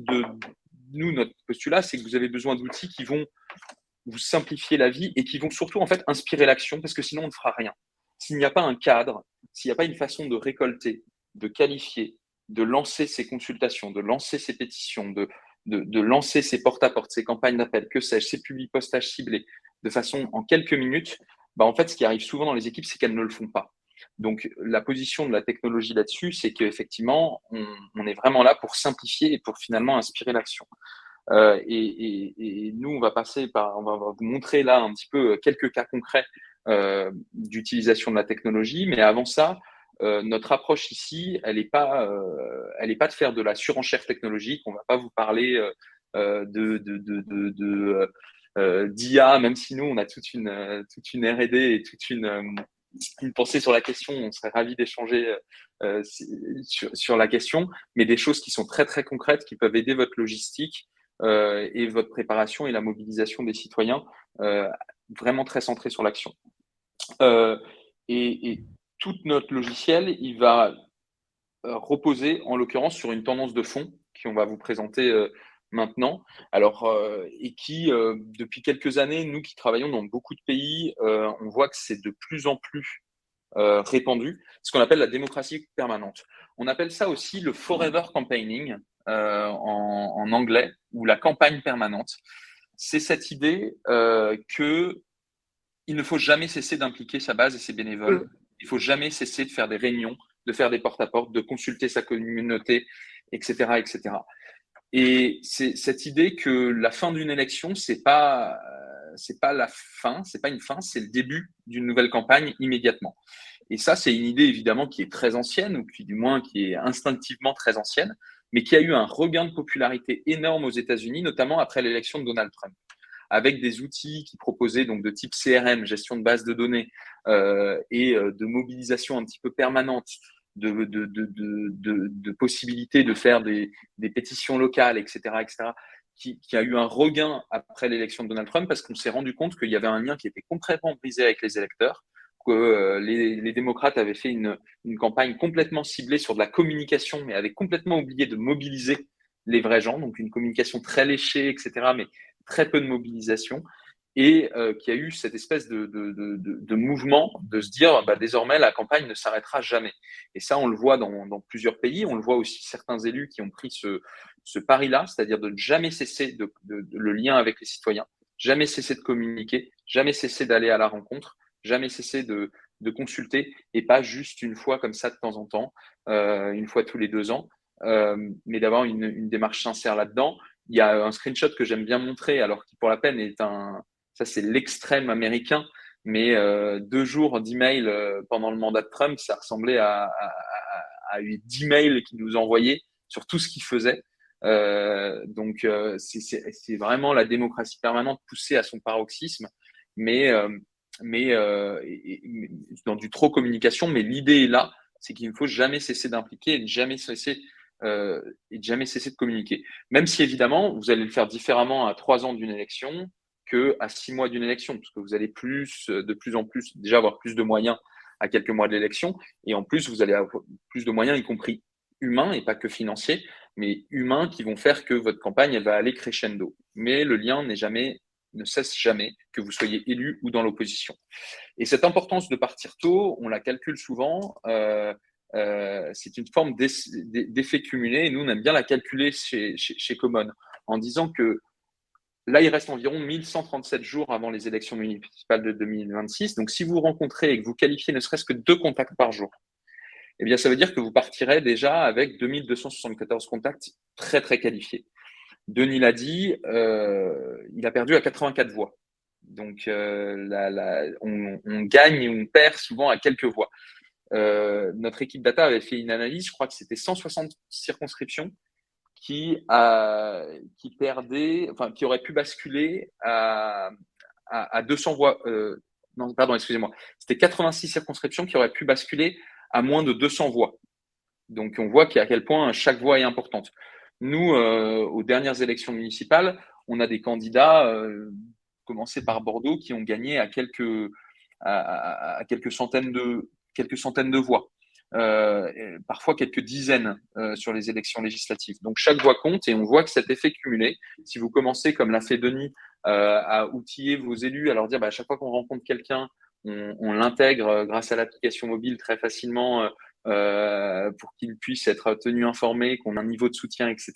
nous, notre postulat, c'est que vous avez besoin d'outils qui vont vous simplifier la vie et qui vont surtout en fait inspirer l'action, parce que sinon on ne fera rien. S'il n'y a pas un cadre, s'il n'y a pas une façon de récolter, de qualifier, de lancer ces consultations, de lancer ces pétitions, de lancer ces porte-à-porte, ces campagnes d'appel, que sais-je, ces publi-postages ciblés, de façon en quelques minutes, en fait, ce qui arrive souvent dans les équipes, c'est qu'elles ne le font pas. Donc, la position de la technologie là-dessus, c'est qu'effectivement, on est vraiment là pour simplifier et pour finalement inspirer l'action. Et nous, on va vous montrer là un petit peu quelques cas concrets d'utilisation de la technologie. Mais avant ça, notre approche ici, elle n'est pas de faire de la surenchère technologique. On ne va pas vous parler d'IA, même si nous, on a toute une R&D et toute une pensée sur la question. On serait ravis d'échanger sur la question, mais des choses qui sont très, très concrètes, qui peuvent aider votre logistique et votre préparation et la mobilisation des citoyens, vraiment très centrée sur l'action. Et tout notre logiciel, il va reposer en l'occurrence sur une tendance de fond qu'on va vous présenter maintenant. Alors, et qui, depuis quelques années, nous qui travaillons dans beaucoup de pays, on voit que c'est de plus en plus répandu, ce qu'on appelle la démocratie permanente. On appelle ça aussi le forever campaigning en anglais, ou la campagne permanente. C'est cette idée que il ne faut jamais cesser d'impliquer sa base et ses bénévoles. Il ne faut jamais cesser de faire des réunions, de faire des porte-à-porte, de consulter sa communauté, etc., etc. Et c'est cette idée que la fin d'une élection, c'est pas la fin, c'est pas une fin, c'est le début d'une nouvelle campagne immédiatement. Et ça, c'est une idée évidemment qui est très ancienne, ou qui du moins qui est instinctivement très ancienne, mais qui a eu un regain de popularité énorme aux États-Unis, notamment après l'élection de Donald Trump, avec des outils qui proposaient donc de type CRM, gestion de base de données, et de mobilisation un petit peu permanente, de possibilités de faire des pétitions locales, etc., qui a eu un regain après l'élection de Donald Trump, parce qu'on s'est rendu compte qu'il y avait un lien qui était complètement brisé avec les électeurs, que les démocrates avaient fait une campagne complètement ciblée sur de la communication, mais avaient complètement oublié de mobiliser les vrais gens, donc une communication très léchée, etc., mais très peu de mobilisation, et qui a eu cette espèce de mouvement de se dire désormais la campagne ne s'arrêtera jamais. Et ça, on le voit dans plusieurs pays. On le voit aussi certains élus qui ont pris ce pari-là, c'est-à-dire de ne jamais cesser le lien avec les citoyens, jamais cesser de communiquer, jamais cesser d'aller à la rencontre, jamais cesser de consulter, et pas juste une fois comme ça de temps en temps, une fois tous les 2 ans, mais d'avoir une démarche sincère là-dedans. Il y a un screenshot que j'aime bien montrer, alors qui pour la peine ça c'est l'extrême américain, mais 2 jours d'email pendant le mandat de Trump, ça ressemblait à 10 mails qu'il nous envoyait sur tout ce qu'il faisait. Donc c'est vraiment la démocratie permanente poussée à son paroxysme, mais dans du trop communication. Mais l'idée est là, c'est qu'il ne faut jamais cesser d'impliquer et de jamais cesser de communiquer. Même si évidemment, vous allez le faire différemment à 3 ans d'une élection qu'à 6 mois d'une élection, parce que vous allez de plus en plus déjà avoir plus de moyens à quelques mois de l'élection, et en plus vous allez avoir plus de moyens, y compris humains et pas que financiers, mais humains, qui vont faire que votre campagne elle va aller crescendo. Mais le lien ne cesse jamais, que vous soyez élu ou dans l'opposition. Et cette importance de partir tôt, on la calcule souvent. C'est une forme d'effet cumulé, et nous on aime bien la calculer chez Common, en disant que là il reste environ 1137 jours avant les élections municipales de 2026. Donc si vous rencontrez et que vous qualifiez ne serait-ce que 2 contacts par jour, eh bien ça veut dire que vous partirez déjà avec 2274 contacts très très qualifiés. Denis l'a dit, il a perdu à 84 voix. Donc, on gagne et on perd souvent à quelques voix. Notre équipe data avait fait une analyse, je crois que c'était 160 circonscriptions qui perdaient, enfin, qui auraient pu basculer à 200 voix. Non, pardon, excusez-moi. C'était 86 circonscriptions qui auraient pu basculer à moins de 200 voix. Donc, on voit à quel point chaque voix est importante. Nous, aux dernières élections municipales, on a des candidats, commencés par Bordeaux, qui ont gagné à quelques centaines de voix. Parfois quelques dizaines sur les élections législatives. Donc chaque voix compte et on voit que cet effet cumulé, si vous commencez, comme l'a fait Denis, à outiller vos élus, à leur dire à chaque fois qu'on rencontre quelqu'un, on l'intègre grâce à l'application mobile très facilement pour qu'il puisse être tenu informé, qu'on a un niveau de soutien, etc.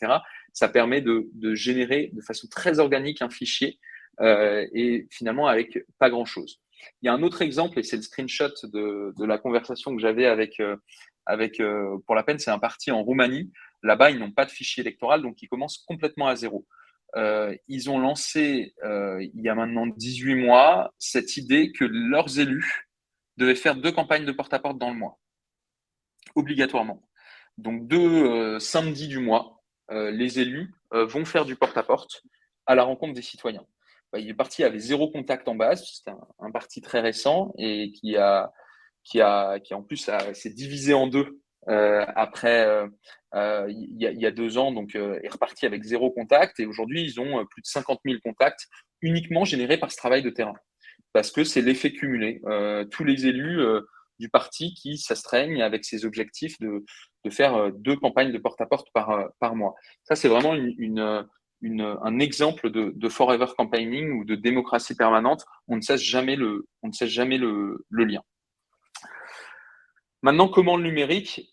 Ça permet de générer de façon très organique un fichier et finalement avec pas grand-chose. Il y a un autre exemple, et c'est le screenshot de la conversation que j'avais avec Pour la Peine, c'est un parti en Roumanie. Là-bas, ils n'ont pas de fichier électoral, donc ils commencent complètement à zéro. Ils ont lancé, il y a maintenant 18 mois, cette idée que leurs élus devaient faire 2 campagnes de porte-à-porte dans le mois, obligatoirement. Donc 2 samedis du mois, les élus vont faire du porte-à-porte à la rencontre des citoyens. Il est parti, il avait 0 contact en base, c'est un parti très récent et qui en plus s'est divisé en 2 après il y a 2 ans, donc est reparti avec 0 contact et aujourd'hui ils ont plus de 50 000 contacts uniquement générés par ce travail de terrain parce que c'est l'effet cumulé. Tous les élus du parti qui s'astreignent avec ces objectifs de faire 2 campagnes de porte-à-porte par mois. Ça, c'est vraiment un exemple de forever campaigning ou de démocratie permanente. On ne cesse jamais le lien. Maintenant, comment le numérique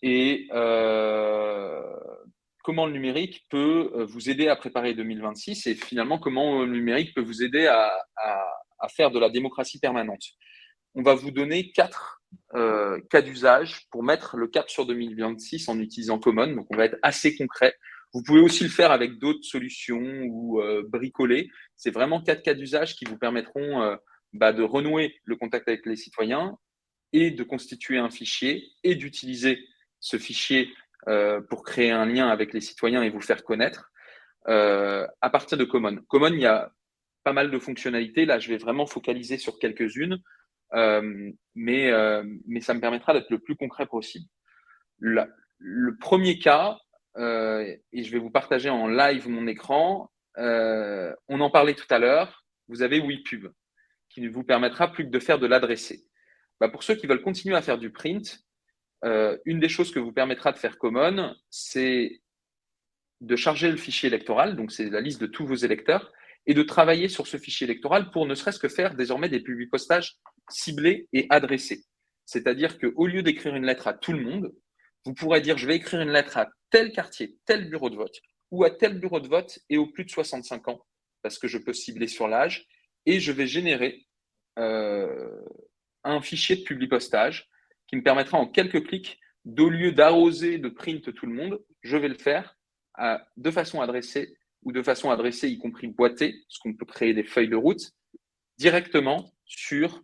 peut vous aider à préparer 2026 et finalement comment le numérique peut vous aider à faire de la démocratie permanente. On va vous donner 4 cas d'usage pour mettre le cap sur 2026 en utilisant Common. Donc, on va être assez concret. Vous pouvez aussi le faire avec d'autres solutions ou bricoler. C'est vraiment 4 cas d'usage qui vous permettront de renouer le contact avec les citoyens et de constituer un fichier et d'utiliser ce fichier pour créer un lien avec les citoyens et vous faire connaître à partir de Common. Common, il y a pas mal de fonctionnalités. Là, je vais vraiment focaliser sur quelques-unes, mais ça me permettra d'être le plus concret possible. Le premier cas, et je vais vous partager en live mon écran, on en parlait tout à l'heure, vous avez WePub, qui ne vous permettra plus que de faire de l'adressé. Pour ceux qui veulent continuer à faire du print, une des choses que vous permettra de faire Common, c'est de charger le fichier électoral, donc c'est la liste de tous vos électeurs, et de travailler sur ce fichier électoral pour ne serait-ce que faire désormais des publi-postages ciblés et adressés. C'est-à-dire qu'au lieu d'écrire une lettre à tout le monde, vous pourrez dire je vais écrire une lettre à tel quartier, tel bureau de vote, ou à tel bureau de vote et aux plus de 65 ans, parce que je peux cibler sur l'âge, et je vais générer un fichier de publi-postage qui me permettra en quelques clics, au lieu d'arroser, de print tout le monde, je vais le faire de façon adressée ou de façon adressée, y compris boîtée, parce qu'on peut créer des feuilles de route, directement sur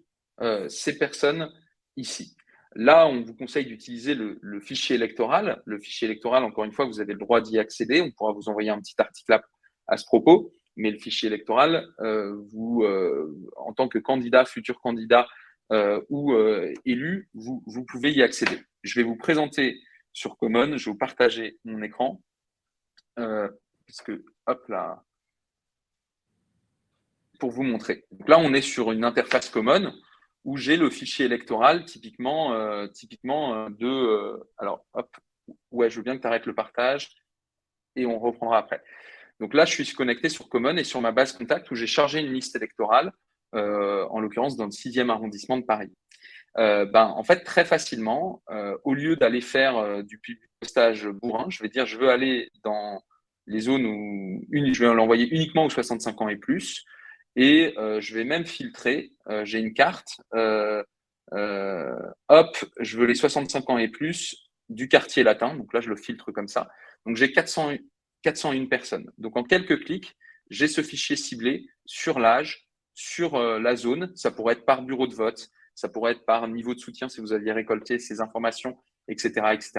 ces personnes ici. Là, on vous conseille d'utiliser le fichier électoral. Le fichier électoral, encore une fois, vous avez le droit d'y accéder. On pourra vous envoyer un petit article à ce propos. Mais le fichier électoral, en tant que candidat, futur candidat ou élu, vous pouvez y accéder. Je vais vous présenter sur Common. Je vais vous partager mon écran. Puisque, hop là, pour vous montrer. Donc là, on est sur une interface Common où j'ai le fichier électoral typiquement alors, hop, ouais, je veux bien que tu arrêtes le partage et on reprendra après. Donc là, je suis connecté sur Common et sur ma base contact où j'ai chargé une liste électorale, en l'occurrence dans le 6e arrondissement de Paris. En fait, très facilement, au lieu d'aller faire du postage bourrin, je vais dire je veux aller dans les zones où je vais l'envoyer uniquement aux 65 ans et plus. Et je vais même filtrer. J'ai une carte. Hop, je veux les 65 ans et plus du quartier latin. Donc là, je le filtre comme ça. Donc j'ai 400 401 personnes. Donc, en quelques clics, j'ai ce fichier ciblé sur l'âge, sur la zone. Ça pourrait être par bureau de vote, ça pourrait être par niveau de soutien si vous aviez récolté ces informations, etc., etc.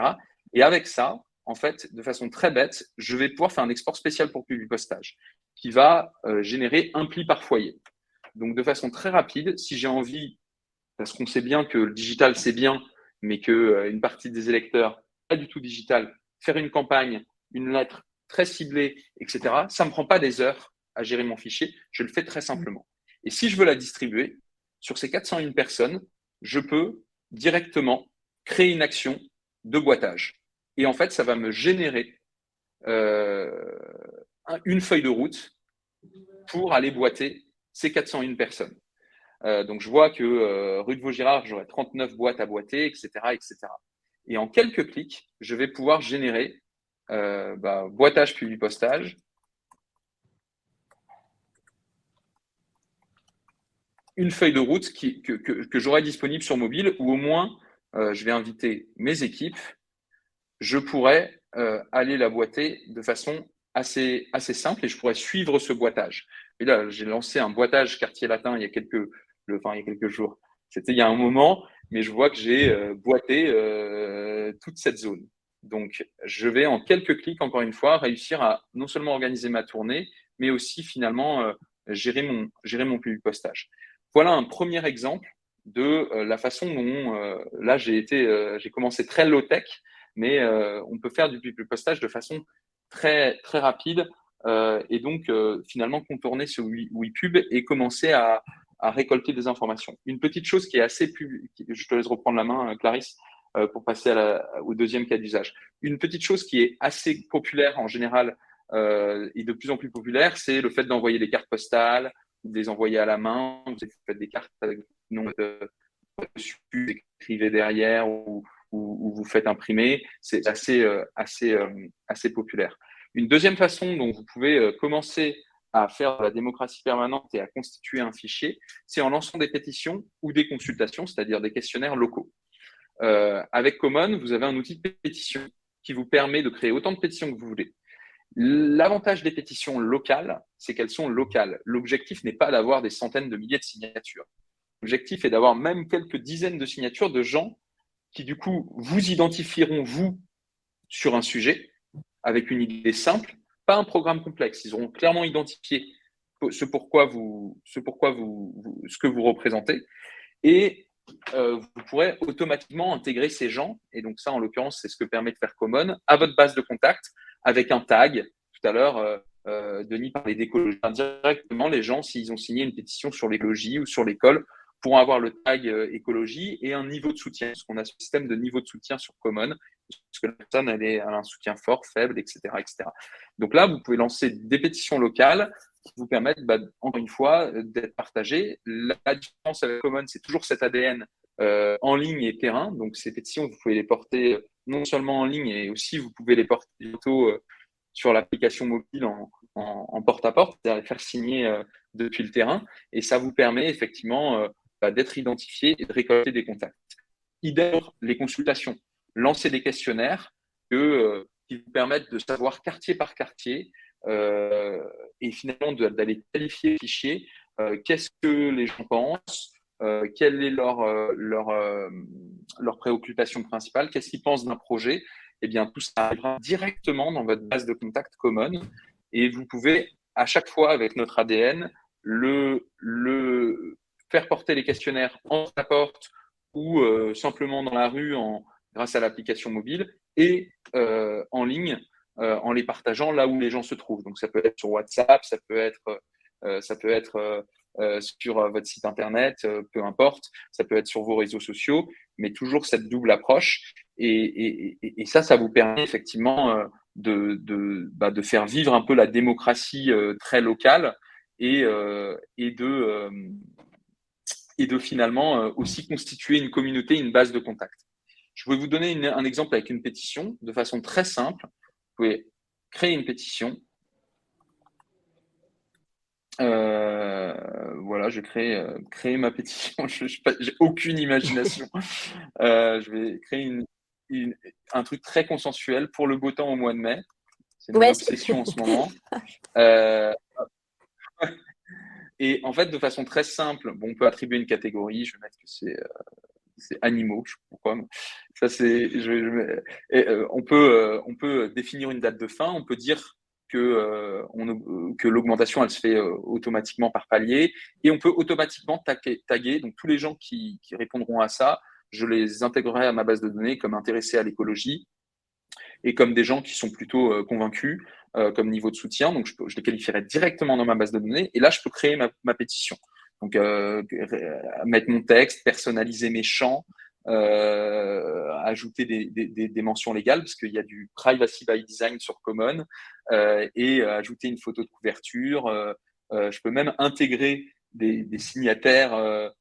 Et avec ça, en fait, de façon très bête, je vais pouvoir faire un export spécial pour Publipostage qui va générer un pli par foyer. Donc, de façon très rapide, si j'ai envie, parce qu'on sait bien que le digital, c'est bien, mais qu'une partie des électeurs, pas du tout digital, faire une campagne, une lettre très ciblée, etc., ça ne me prend pas des heures à gérer mon fichier, je le fais très simplement. Et si je veux la distribuer, sur ces 401 personnes, je peux directement créer une action de boitage. Et en fait, ça va me générer une feuille de route pour aller boiter ces 401 personnes. Donc, je vois que rue de Vaugirard, j'aurai 39 boîtes à boiter, etc., etc. Et en quelques clics, je vais pouvoir générer boitage Publipostage, une feuille de route que j'aurai disponible sur mobile, ou au moins, je vais inviter mes équipes, je pourrais aller la boiter de façon assez simple et je pourrais suivre ce boitage. Et là, j'ai lancé un boitage quartier latin il y a quelques jours. C'était il y a un moment, mais je vois que j'ai boité toute cette zone. Donc, je vais en quelques clics, encore une fois, réussir à non seulement organiser ma tournée, mais aussi finalement gérer mon Publipostage. Voilà un premier exemple de la façon dont là j'ai commencé très low-tech, mais on peut faire du Publipostage de façon très, très rapide et donc finalement contourner ce WePub et commencer à récolter des informations. Une petite chose qui est assez je te laisse reprendre la main, Clarisse, pour passer au deuxième cas d'usage. Une petite chose qui est assez populaire en général et de plus en plus populaire, c'est le fait d'envoyer des cartes postales, de les envoyer à la main. Vous faites des cartes avec le nom dessus, vous écrivez derrière ou vous faites imprimer. C'est assez populaire. Une deuxième façon dont vous pouvez commencer à faire de la démocratie permanente et à constituer un fichier, c'est en lançant des pétitions ou des consultations, c'est-à-dire des questionnaires locaux. Avec Common, vous avez un outil de pétition qui vous permet de créer autant de pétitions que vous voulez. L'avantage des pétitions locales, c'est qu'elles sont locales. L'objectif n'est pas d'avoir des centaines de milliers de signatures. L'objectif est d'avoir même quelques dizaines de signatures de gens qui, du coup, vous identifieront, vous, sur un sujet, avec une idée simple, pas un programme complexe. Ils auront clairement identifié ce que vous représentez. Et vous pourrez automatiquement intégrer ces gens, et donc ça, en l'occurrence, c'est ce que permet de faire Common, à votre base de contact, avec un tag. Tout à l'heure, Denis parlait d'écologie. Directement, les gens, s'ils ont signé une pétition sur l'écologie ou sur l'école, pourront avoir le tag écologie et un niveau de soutien, parce qu'on a ce système de niveau de soutien sur Common, parce que la personne elle a un soutien fort, faible, etc., etc. Donc là, vous pouvez lancer des pétitions locales qui vous permettent, encore une fois, d'être partagées. La différence avec Common, c'est toujours cet ADN en ligne et terrain. Donc, ces pétitions, vous pouvez les porter non seulement en ligne, et aussi vous pouvez les porter bientôt sur l'application mobile en porte-à-porte, c'est-à-dire les faire signer depuis le terrain. Et ça vous permet effectivement d'être identifié et de récolter des contacts. Idem, les consultations. Lancer des questionnaires qui vous permettent de savoir quartier par quartier et finalement d'aller qualifier les fichiers. Qu'est-ce que les gens pensent, quelle est leur préoccupation principale, qu'est-ce qu'ils pensent d'un projet. Eh bien, tout ça arrivera directement dans votre base de contact Common et vous pouvez à chaque fois avec notre ADN faire porter les questionnaires en porte ou simplement dans la rue grâce à l'application mobile et en ligne en les partageant là où les gens se trouvent. Donc, ça peut être sur WhatsApp, ça peut être sur votre site internet, peu importe, ça peut être sur vos réseaux sociaux, mais toujours cette double approche. Et ça vous permet effectivement de faire vivre un peu la démocratie très locale et de finalement aussi constituer une communauté, une base de contact. Je vais vous donner un exemple avec une pétition de façon très simple. Vous pouvez créer une pétition. Voilà, je vais créer ma pétition. J'ai aucune imagination. Je vais créer un truc très consensuel pour le beau temps au mois de mai. C'est mon obsession en ce moment. Et en fait, de façon très simple, on peut attribuer une catégorie. Je vais mettre que c'est animaux, je sais pas pourquoi. Mais ça, on peut définir une date de fin. On peut dire que l'augmentation, elle se fait automatiquement par palier. Et on peut automatiquement taguer. Donc, tous les gens qui répondront à ça, je les intégrerai à ma base de données comme intéressés à l'écologie et comme des gens qui sont plutôt convaincus comme niveau de soutien. Donc, je les qualifierai directement dans ma base de données. Et là, je peux créer ma pétition. Donc, mettre mon texte, personnaliser mes champs, ajouter des mentions légales, parce qu'il y a du privacy by design sur Common, et ajouter une photo de couverture. Je peux même intégrer des signataires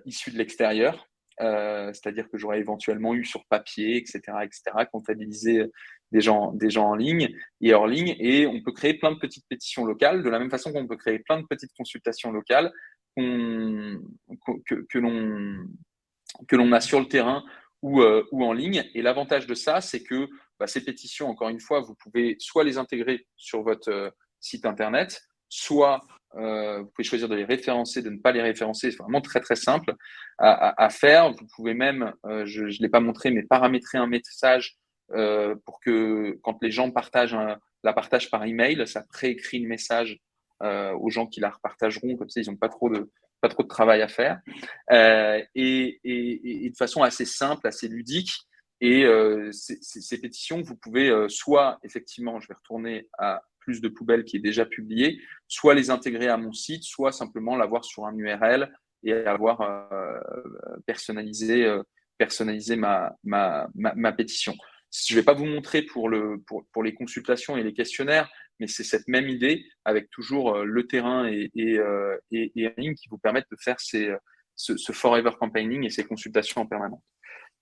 issus de l'extérieur. C'est-à-dire que j'aurais éventuellement eu sur papier, etc., comptabiliser des gens en ligne et hors ligne. Et on peut créer plein de petites pétitions locales, de la même façon qu'on peut créer plein de petites consultations locales que l'on a sur le terrain ou en ligne. Et l'avantage de ça, c'est que ces pétitions, encore une fois, vous pouvez soit les intégrer sur votre site internet, soit vous pouvez choisir de les référencer, de ne pas les référencer. C'est vraiment très, très simple à faire. Vous pouvez même, je ne l'ai pas montré, mais paramétrer un message pour que quand les gens la partagent par email, ça préécrit le message aux gens qui la repartageront. Comme ça, ils n'ont pas trop de travail à faire. Et de façon assez simple, assez ludique. Et ces pétitions, vous pouvez soit, effectivement, je vais retourner à plus de poubelles qui est déjà publié, soit les intégrer à mon site, soit simplement l'avoir sur un URL et avoir personnalisé ma pétition. Je ne vais pas vous montrer pour les consultations et les questionnaires, mais c'est cette même idée avec toujours le terrain et en ligne qui vous permettent de faire ce forever campaigning et ces consultations en permanence.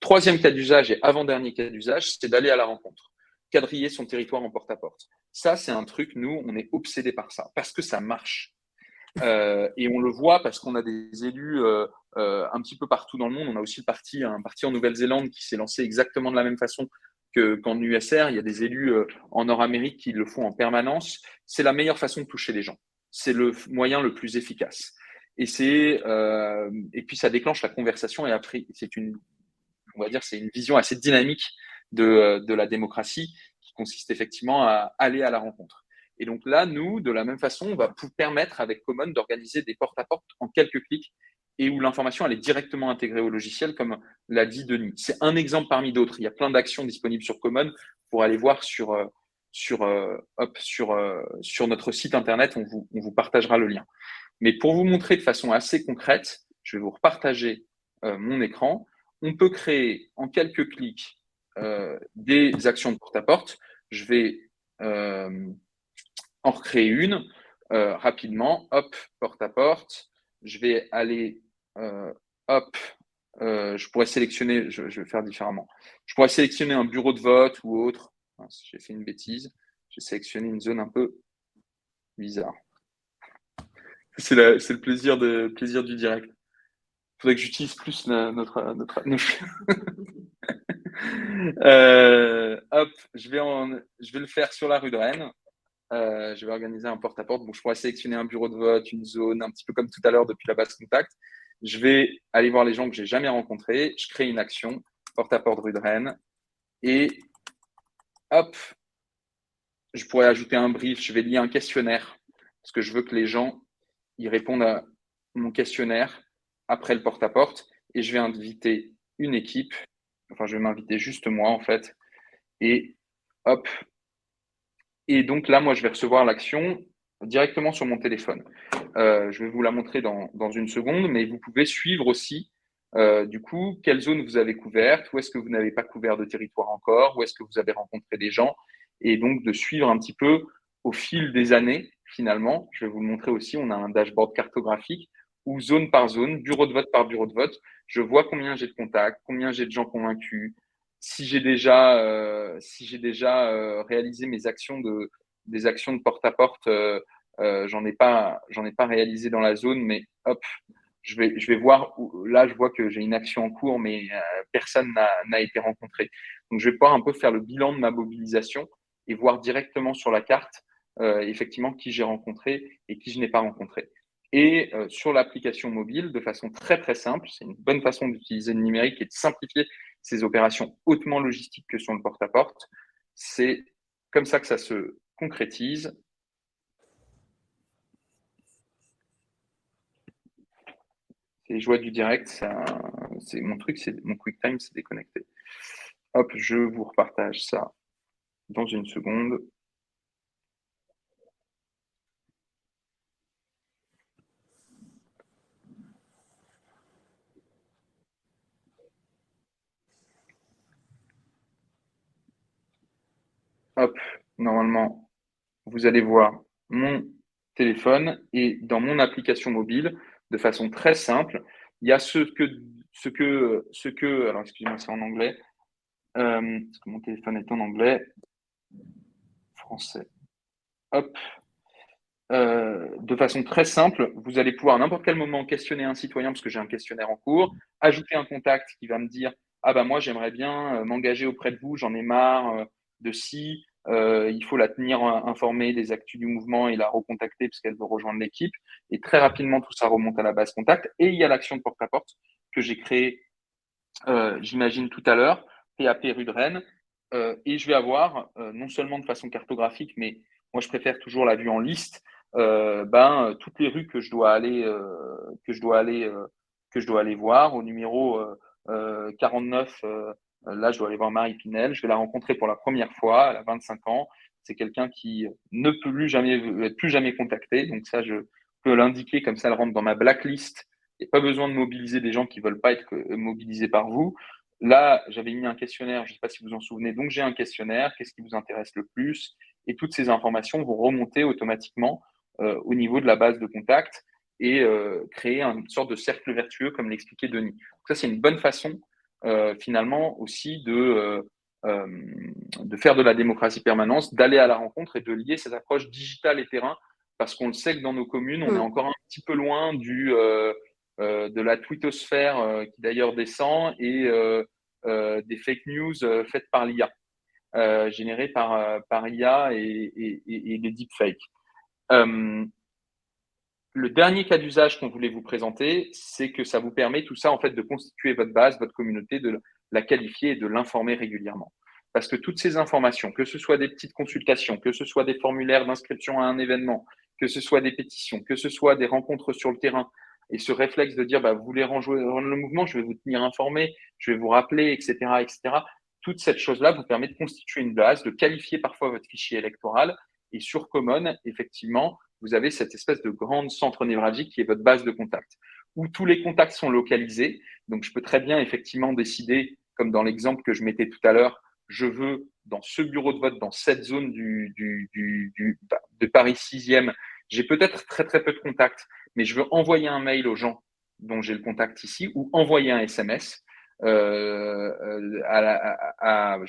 Troisième cas d'usage et avant-dernier cas d'usage, c'est d'aller à la rencontre, quadriller son territoire en porte-à-porte. Ça, c'est un truc, nous, on est obsédés par ça, parce que ça marche. Et on le voit parce qu'on a des élus un petit peu partout dans le monde. On a aussi un parti en Nouvelle-Zélande qui s'est lancé exactement de la même façon qu'en USR. Il y a des élus en Nord-Amérique qui le font en permanence. C'est la meilleure façon de toucher les gens. C'est le moyen le plus efficace. Et puis ça déclenche la conversation et après, on va dire, c'est une vision assez dynamique de la démocratie qui consiste effectivement à aller à la rencontre. Et donc là, nous, de la même façon, on va vous permettre avec Common d'organiser des porte-à-porte en quelques clics et où l'information elle est directement intégrée au logiciel, comme l'a dit Denis. C'est un exemple parmi d'autres. Il y a plein d'actions disponibles sur Common pour aller voir sur notre site internet. On vous partagera le lien. Mais pour vous montrer de façon assez concrète, je vais vous repartager mon écran. On peut créer en quelques clics des actions de porte-à-porte. Je vais en recréer une rapidement. Hop, porte-à-porte. Je vais aller, je pourrais sélectionner, je vais faire différemment. Je pourrais sélectionner un bureau de vote ou autre. J'ai fait une bêtise. J'ai sélectionné une zone un peu bizarre. C'est le plaisir du direct. Il faudrait que j'utilise plus notre hop, je vais le faire sur la rue de Rennes. Je vais organiser un porte-à-porte. Bon, je pourrais sélectionner un bureau de vote, une zone, un petit peu comme tout à l'heure depuis la base contact. Je vais aller voir les gens que j'ai jamais rencontrés. Je crée une action, porte-à-porte rue de Rennes. Et hop, je pourrais ajouter un brief. Je vais lier un questionnaire parce que je veux que les gens y répondent à mon questionnaire après le porte-à-porte. Et je vais inviter une équipe. Enfin, je vais m'inviter juste moi, en fait. Et hop. Et donc là, moi, je vais recevoir l'action directement sur mon téléphone. Je vais vous la montrer dans une seconde, mais vous pouvez suivre aussi, du coup, quelle zone vous avez couverte, où est-ce que vous n'avez pas couvert de territoire encore, où est-ce que vous avez rencontré des gens, et donc de suivre un petit peu au fil des années, finalement. Je vais vous le montrer aussi, on a un dashboard cartographique où zone par zone, bureau de vote par bureau de vote, je vois combien j'ai de contacts, combien j'ai de gens convaincus, si j'ai déjà réalisé des actions de porte-à-porte, j'en ai pas réalisé dans la zone, mais hop, je vais voir. Là, je vois que j'ai une action en cours, mais personne n'a été rencontré. Donc, je vais pouvoir un peu faire le bilan de ma mobilisation et voir directement sur la carte effectivement qui j'ai rencontré et qui je n'ai pas rencontré. Et sur l'application mobile, de façon très très simple, c'est une bonne façon d'utiliser le numérique et de simplifier ces opérations hautement logistiques que sont le porte-à-porte. C'est comme ça que ça se concrétise. C'est les joies du direct, c'est mon truc, c'est mon QuickTime, c'est déconnecté. Hop, je vous repartage ça dans une seconde. Hop, normalement, vous allez voir mon téléphone et dans mon application mobile, de façon très simple, il y a alors excusez-moi, c'est en anglais, parce que mon téléphone est en anglais, français. Hop, de façon très simple, vous allez pouvoir à n'importe quel moment questionner un citoyen, parce que j'ai un questionnaire en cours, ajouter un contact qui va me dire ah bah moi j'aimerais bien m'engager auprès de vous, j'en ai marre de ci, il faut la tenir informée des actus du mouvement et la recontacter parce qu'elle veut rejoindre l'équipe. Et très rapidement tout ça remonte à la base contact. Et il y a l'action de porte-à-porte que j'ai créée, j'imagine tout à l'heure, PAP rue de Rennes, et je vais avoir non seulement de façon cartographique, mais moi je préfère toujours la vue en liste. Toutes les rues que je dois aller voir au numéro 49. Là, je dois aller voir Marie Pinel. Je vais la rencontrer pour la première fois. Elle a 25 ans. C'est quelqu'un qui ne peut plus jamais contacté. Donc ça, je peux l'indiquer comme ça, elle rentre dans ma blacklist. Il n'y a pas besoin de mobiliser des gens qui veulent pas être mobilisés par vous. Là, j'avais mis un questionnaire. Je ne sais pas si vous vous en souvenez. Donc j'ai un questionnaire. Qu'est-ce qui vous intéresse le plus? Et toutes ces informations vont remonter automatiquement au niveau de la base de contact et créer une sorte de cercle vertueux, comme l'expliquait Denis. Donc ça, c'est une bonne façon, finalement, aussi de faire de la démocratie permanente, d'aller à la rencontre et de lier cette approche digitale et terrain, parce qu'on le sait que dans nos communes, on est encore un petit peu loin de la twittosphère qui d'ailleurs descend et des fake news faites par l'IA, générées par IA et des deepfakes. Le dernier cas d'usage qu'on voulait vous présenter, c'est que ça vous permet tout ça en fait de constituer votre base, votre communauté, de la qualifier et de l'informer régulièrement. Parce que toutes ces informations, que ce soit des petites consultations, que ce soit des formulaires d'inscription à un événement, que ce soit des pétitions, que ce soit des rencontres sur le terrain, et ce réflexe de dire vous voulez rejoindre le mouvement, je vais vous tenir informé, je vais vous rappeler, etc., etc. Toute cette chose-là vous permet de constituer une base, de qualifier parfois votre fichier électoral. Et sur Common, effectivement, vous avez cette espèce de grande centre névralgique qui est votre base de contact, où tous les contacts sont localisés. Donc, je peux très bien effectivement décider, comme dans l'exemple que je mettais tout à l'heure, je veux dans ce bureau de vote, dans cette zone de Paris 6e, j'ai peut-être très très peu de contacts, mais je veux envoyer un mail aux gens dont j'ai le contact ici ou envoyer un SMS. J'ai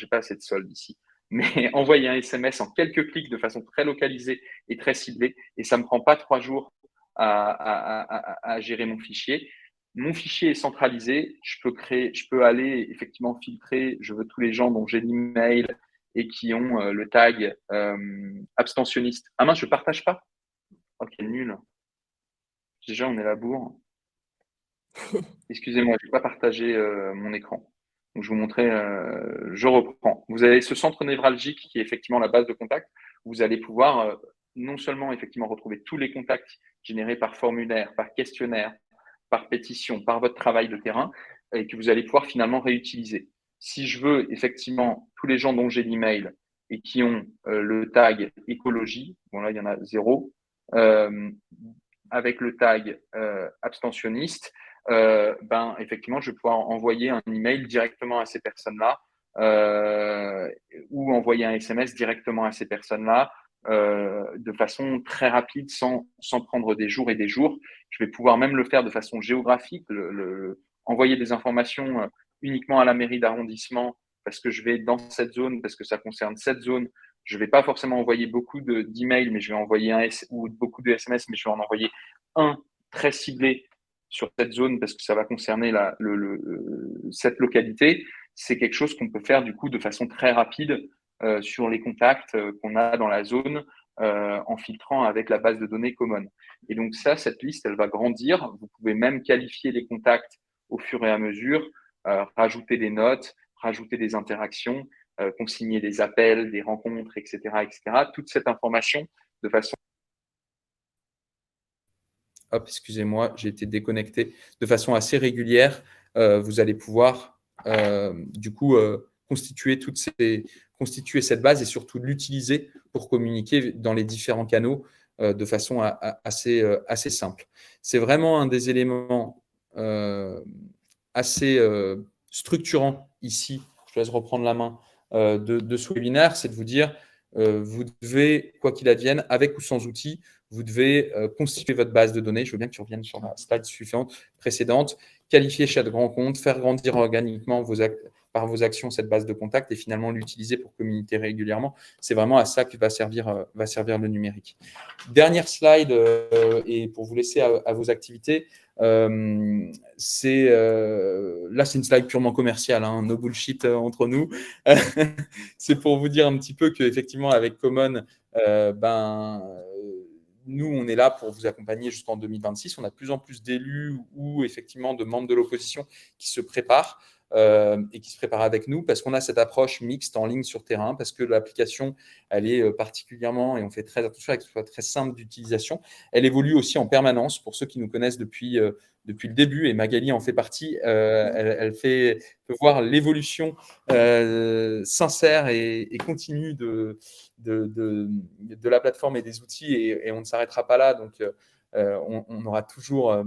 pas assez de solde ici, mais envoyer un SMS en quelques clics de façon très localisée et très ciblée, et ça me prend pas 3 jours à gérer mon fichier. Mon fichier est centralisé, je peux aller effectivement filtrer, je veux tous les gens dont j'ai l'email et qui ont le tag abstentionniste. Ah mince, je partage pas. Ok, nul. Déjà, on est à la bourre. Excusez-moi, je n'ai pas partagé mon écran. Donc, je vous montrais, je reprends. Vous avez ce centre névralgique qui est effectivement la base de contact. Vous allez pouvoir non seulement effectivement retrouver tous les contacts générés par formulaire, par questionnaire, par pétition, par votre travail de terrain, et que vous allez pouvoir finalement réutiliser. Si je veux effectivement tous les gens dont j'ai l'email et qui ont le tag écologie, bon là il y en a 0, avec le tag abstentionniste, effectivement, je vais pouvoir envoyer un email directement à ces personnes-là ou envoyer un SMS directement à ces personnes-là de façon très rapide, sans prendre des jours et des jours. Je vais pouvoir même le faire de façon géographique, envoyer des informations uniquement à la mairie d'arrondissement parce que je vais dans cette zone, parce que ça concerne cette zone. Je ne vais pas forcément envoyer beaucoup d'emails, mais je vais envoyer ou beaucoup de SMS, mais je vais en envoyer un très ciblé sur cette zone parce que ça va concerner cette localité. C'est quelque chose qu'on peut faire du coup de façon très rapide sur les contacts qu'on a dans la zone en filtrant avec la base de données common. Et donc cette liste, elle va grandir. Vous pouvez même qualifier les contacts au fur et à mesure, rajouter des notes, rajouter des interactions, consigner des appels, des rencontres, etc., etc. Toute cette information de façon… Hop, excusez-moi, j'ai été déconnecté. De façon assez régulière, vous allez pouvoir du coup constituer cette base et surtout l'utiliser pour communiquer dans les différents canaux de façon assez simple. C'est vraiment un des éléments assez structurants ici. Je te laisse reprendre la main de ce webinaire, c'est de vous dire vous devez, quoi qu'il advienne, avec ou sans outils, vous devez constituer votre base de données. Je veux bien que tu reviennes sur la slide précédente, qualifier chaque rencontre, faire grandir organiquement par vos actions cette base de contact et finalement l'utiliser pour communiquer régulièrement. C'est vraiment à ça que va servir le numérique. Dernière slide, et pour vous laisser à vos activités, là, c'est une slide purement commerciale, hein, no bullshit entre nous. C'est pour vous dire un petit peu qu'effectivement, avec Common, nous, on est là pour vous accompagner jusqu'en 2026. On a de plus en plus d'élus ou effectivement de membres de l'opposition qui se préparent et qui se préparent avec nous parce qu'on a cette approche mixte en ligne sur terrain, parce que l'application, elle est particulièrement, et on fait très attention à ce qu'elle soit très simple d'utilisation. Elle évolue aussi en permanence pour ceux qui nous connaissent depuis le début, et Magali en fait partie. Elle peut voir l'évolution sincère et continue de la plateforme et des outils, et on ne s'arrêtera pas là. Donc, on aura toujours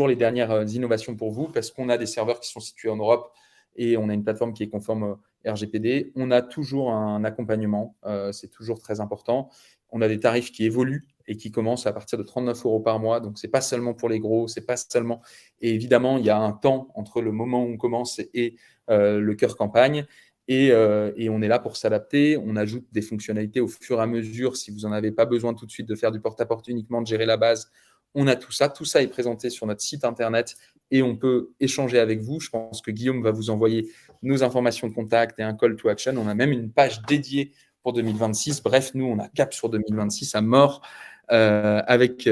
les dernières innovations pour vous parce qu'on a des serveurs qui sont situés en Europe et on a une plateforme qui est conforme RGPD. On a toujours un accompagnement, c'est toujours très important. On a des tarifs qui évoluent et qui commencent à partir de 39 € par mois. Donc, ce n'est pas seulement pour les gros, c'est pas seulement… Et évidemment, il y a un temps entre le moment où on commence et le cœur campagne. Et on est là pour s'adapter. On ajoute des fonctionnalités au fur et à mesure. Si vous n'en avez pas besoin tout de suite de faire du porte-à-porte, uniquement de gérer la base, on a tout ça. Tout ça est présenté sur notre site internet et on peut échanger avec vous. Je pense que Guillaume va vous envoyer nos informations de contact et un call to action. On a même une page dédiée pour 2026. Bref, nous, on a cap sur 2026 à mort avec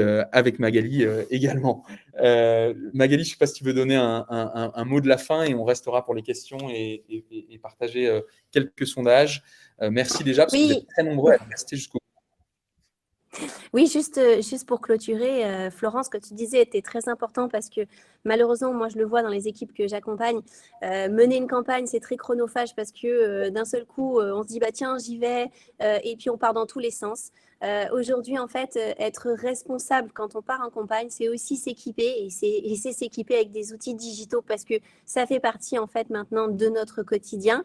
Magali également. Magali, je ne sais pas si tu veux donner un mot de la fin et on restera pour les questions et partager quelques sondages. Merci déjà parce que vous êtes très nombreux à rester jusqu'au bout. Oui, juste pour clôturer, Florence, ce que tu disais était très important parce que malheureusement, moi, je le vois dans les équipes que j'accompagne, mener une campagne, c'est très chronophage parce que d'un seul coup, on se dit, bah, tiens, j'y vais, et puis on part dans tous les sens. Aujourd'hui, en fait, être responsable quand on part en campagne, c'est aussi s'équiper et c'est s'équiper avec des outils digitaux parce que ça fait partie, en fait, maintenant de notre quotidien.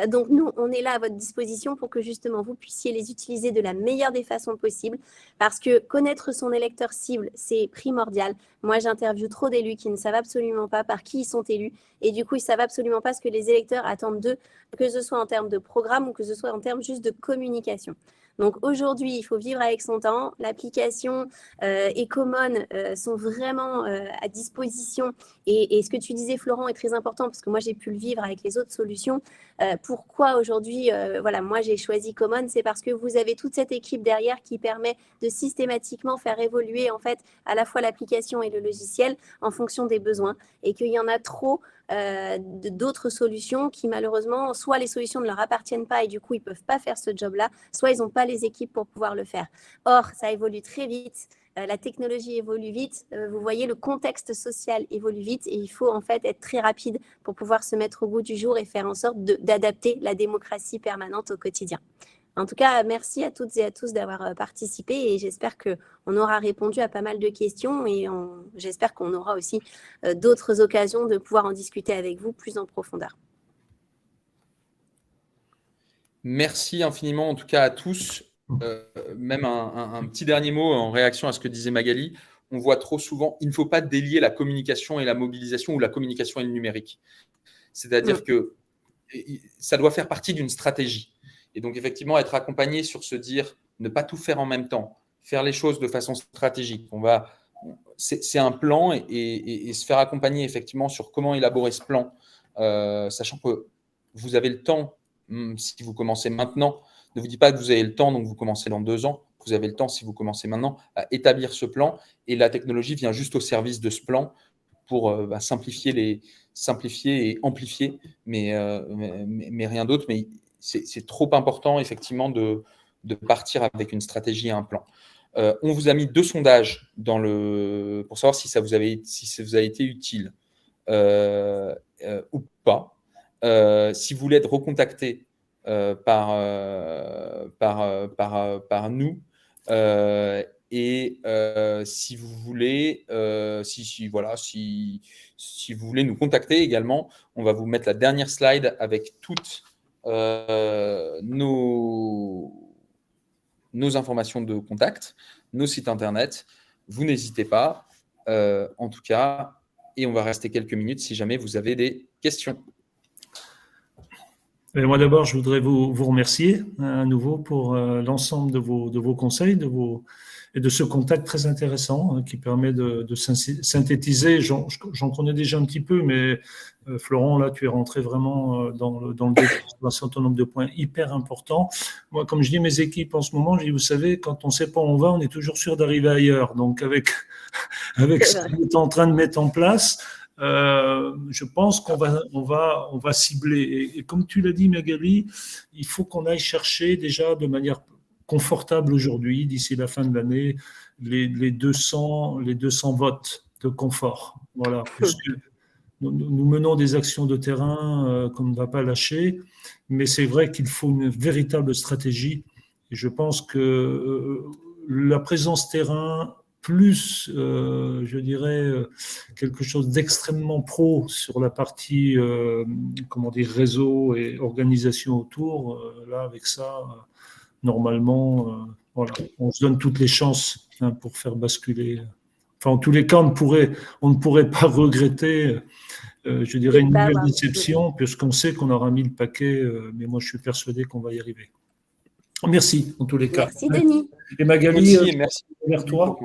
Donc, nous, on est là à votre disposition pour que justement vous puissiez les utiliser de la meilleure des façons possibles parce que connaître son électeur cible, c'est primordial. Moi, j'interviewe trop d'élus qui ne savent absolument pas par qui ils sont élus et du coup, ils ne savent absolument pas ce que les électeurs attendent d'eux, que ce soit en termes de programme ou que ce soit en termes juste de communication. Donc aujourd'hui, il faut vivre avec son temps. L'application et Common sont vraiment à disposition. Et ce que tu disais, Florent, est très important parce que moi, j'ai pu le vivre avec les autres solutions. Pourquoi aujourd'hui, voilà, moi, j'ai choisi Common, c'est parce que vous avez toute cette équipe derrière qui permet de systématiquement faire évoluer en fait à la fois l'application et le logiciel en fonction des besoins et qu'il y en a trop d'autres solutions qui malheureusement, soit les solutions ne leur appartiennent pas et du coup ils ne peuvent pas faire ce job-là, soit ils n'ont pas les équipes pour pouvoir le faire. Or, ça évolue très vite, la technologie évolue vite, vous voyez, le contexte social évolue vite et il faut en fait être très rapide pour pouvoir se mettre au goût du jour et faire en sorte d'adapter la démocratie permanente au quotidien. En tout cas, merci à toutes et à tous d'avoir participé et j'espère qu'on aura répondu à pas mal de questions et j'espère qu'on aura aussi d'autres occasions de pouvoir en discuter avec vous plus en profondeur. Merci infiniment en tout cas à tous. Même un petit dernier mot en réaction à ce que disait Magali. On voit trop souvent, il ne faut pas délier la communication et la mobilisation ou la communication et le numérique. C'est-à-dire que ça doit faire partie d'une stratégie. Et donc, effectivement, être accompagné sur se dire, ne pas tout faire en même temps, faire les choses de façon stratégique. C'est un plan et se faire accompagner effectivement sur comment élaborer ce plan, sachant que vous avez le temps si vous commencez maintenant, ne vous dites pas que vous avez le temps, donc vous commencez dans 2 ans. Vous avez le temps, si vous commencez maintenant, à établir ce plan. Et la technologie vient juste au service de ce plan pour simplifier et amplifier, mais rien d'autre. Mais c'est trop important, effectivement, de partir avec une stratégie et un plan. On vous a mis 2 sondages pour savoir si ça vous a été utile ou pas. Si vous voulez être recontacté par nous, et si vous voulez, si vous voulez nous contacter également, on va vous mettre la dernière slide avec toutes nos informations de contact, nos sites internet. Vous n'hésitez pas, en tout cas, et on va rester quelques minutes si jamais vous avez des questions. Et moi d'abord, je voudrais vous remercier à nouveau pour l'ensemble de vos conseils, et de ce contact très intéressant qui permet de synthétiser. J'en connais déjà un petit peu, mais Florent, là, tu es rentré vraiment dans le détail sur un certain nombre de points hyper importants. Moi, comme je dis à mes équipes en ce moment, je dis, vous savez, quand on ne sait pas où on va, on est toujours sûr d'arriver ailleurs. Donc, avec ce qu'on est en train de mettre en place, je pense qu'on va cibler. Et comme tu l'as dit, Magali, il faut qu'on aille chercher déjà de manière confortable aujourd'hui, d'ici la fin de l'année, les 200 votes de confort. Voilà. Puisque nous menons des actions de terrain qu'on ne va pas lâcher, mais c'est vrai qu'il faut une véritable stratégie. Et je pense que la présence terrain, plus, je dirais, quelque chose d'extrêmement pro sur la partie, réseau et organisation autour, là, avec ça, normalement, voilà, on se donne toutes les chances pour faire basculer. Enfin, en tous les cas, on ne pourrait pas regretter, je dirais, une nouvelle déception, puisqu'on sait qu'on aura mis le paquet, mais moi, je suis persuadé qu'on va y arriver. Merci, en tous les cas. Merci, Denis. Et Magali, merci vers toi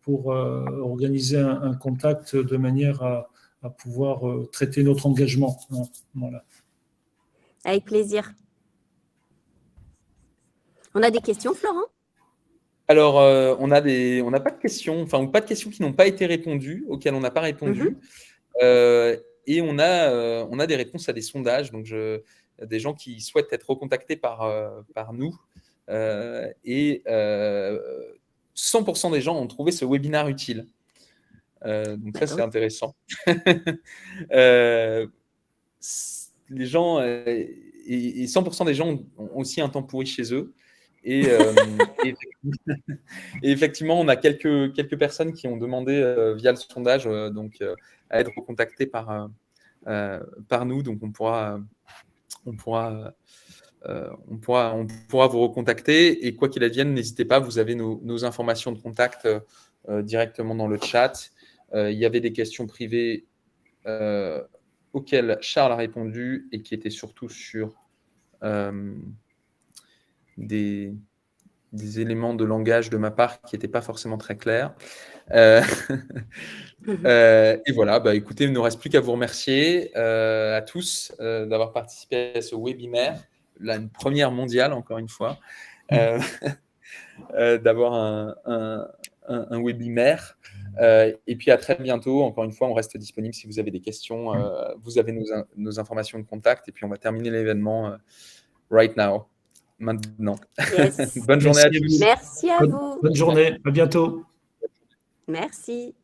pour organiser un contact de manière à pouvoir traiter notre engagement. Voilà. Avec plaisir. On a des questions, Florent ? Alors, on n'a pas de questions, ou pas de questions qui n'ont pas été répondues, auxquelles on n'a pas répondu. Et on a des réponses à des sondages, donc des gens qui souhaitent être recontactés par nous. Et 100% des gens ont trouvé ce webinaire utile. Donc ça, c'est intéressant. Les gens, et 100% des gens ont aussi un temps pourri chez eux. Et effectivement, on a quelques personnes qui ont demandé via le sondage à être recontactées par nous. Donc, on pourra vous recontacter. Et quoi qu'il advienne, n'hésitez pas, vous avez nos informations de contact directement dans le chat. Il y avait des questions privées auxquelles Charles a répondu et qui étaient surtout sur des éléments de langage de ma part qui n'étaient pas forcément très clairs. Et voilà, écoutez, il ne nous reste plus qu'à vous remercier à tous d'avoir participé à ce webinaire, là, une première mondiale, encore une fois, d'avoir un webinaire. Et puis à très bientôt. Encore une fois, on reste disponible si vous avez des questions. Vous avez nos informations de contact. Et puis on va terminer l'événement right now. Maintenant. Yes. Bonne journée à tous. Merci à vous. Bonne journée. À bientôt. Merci.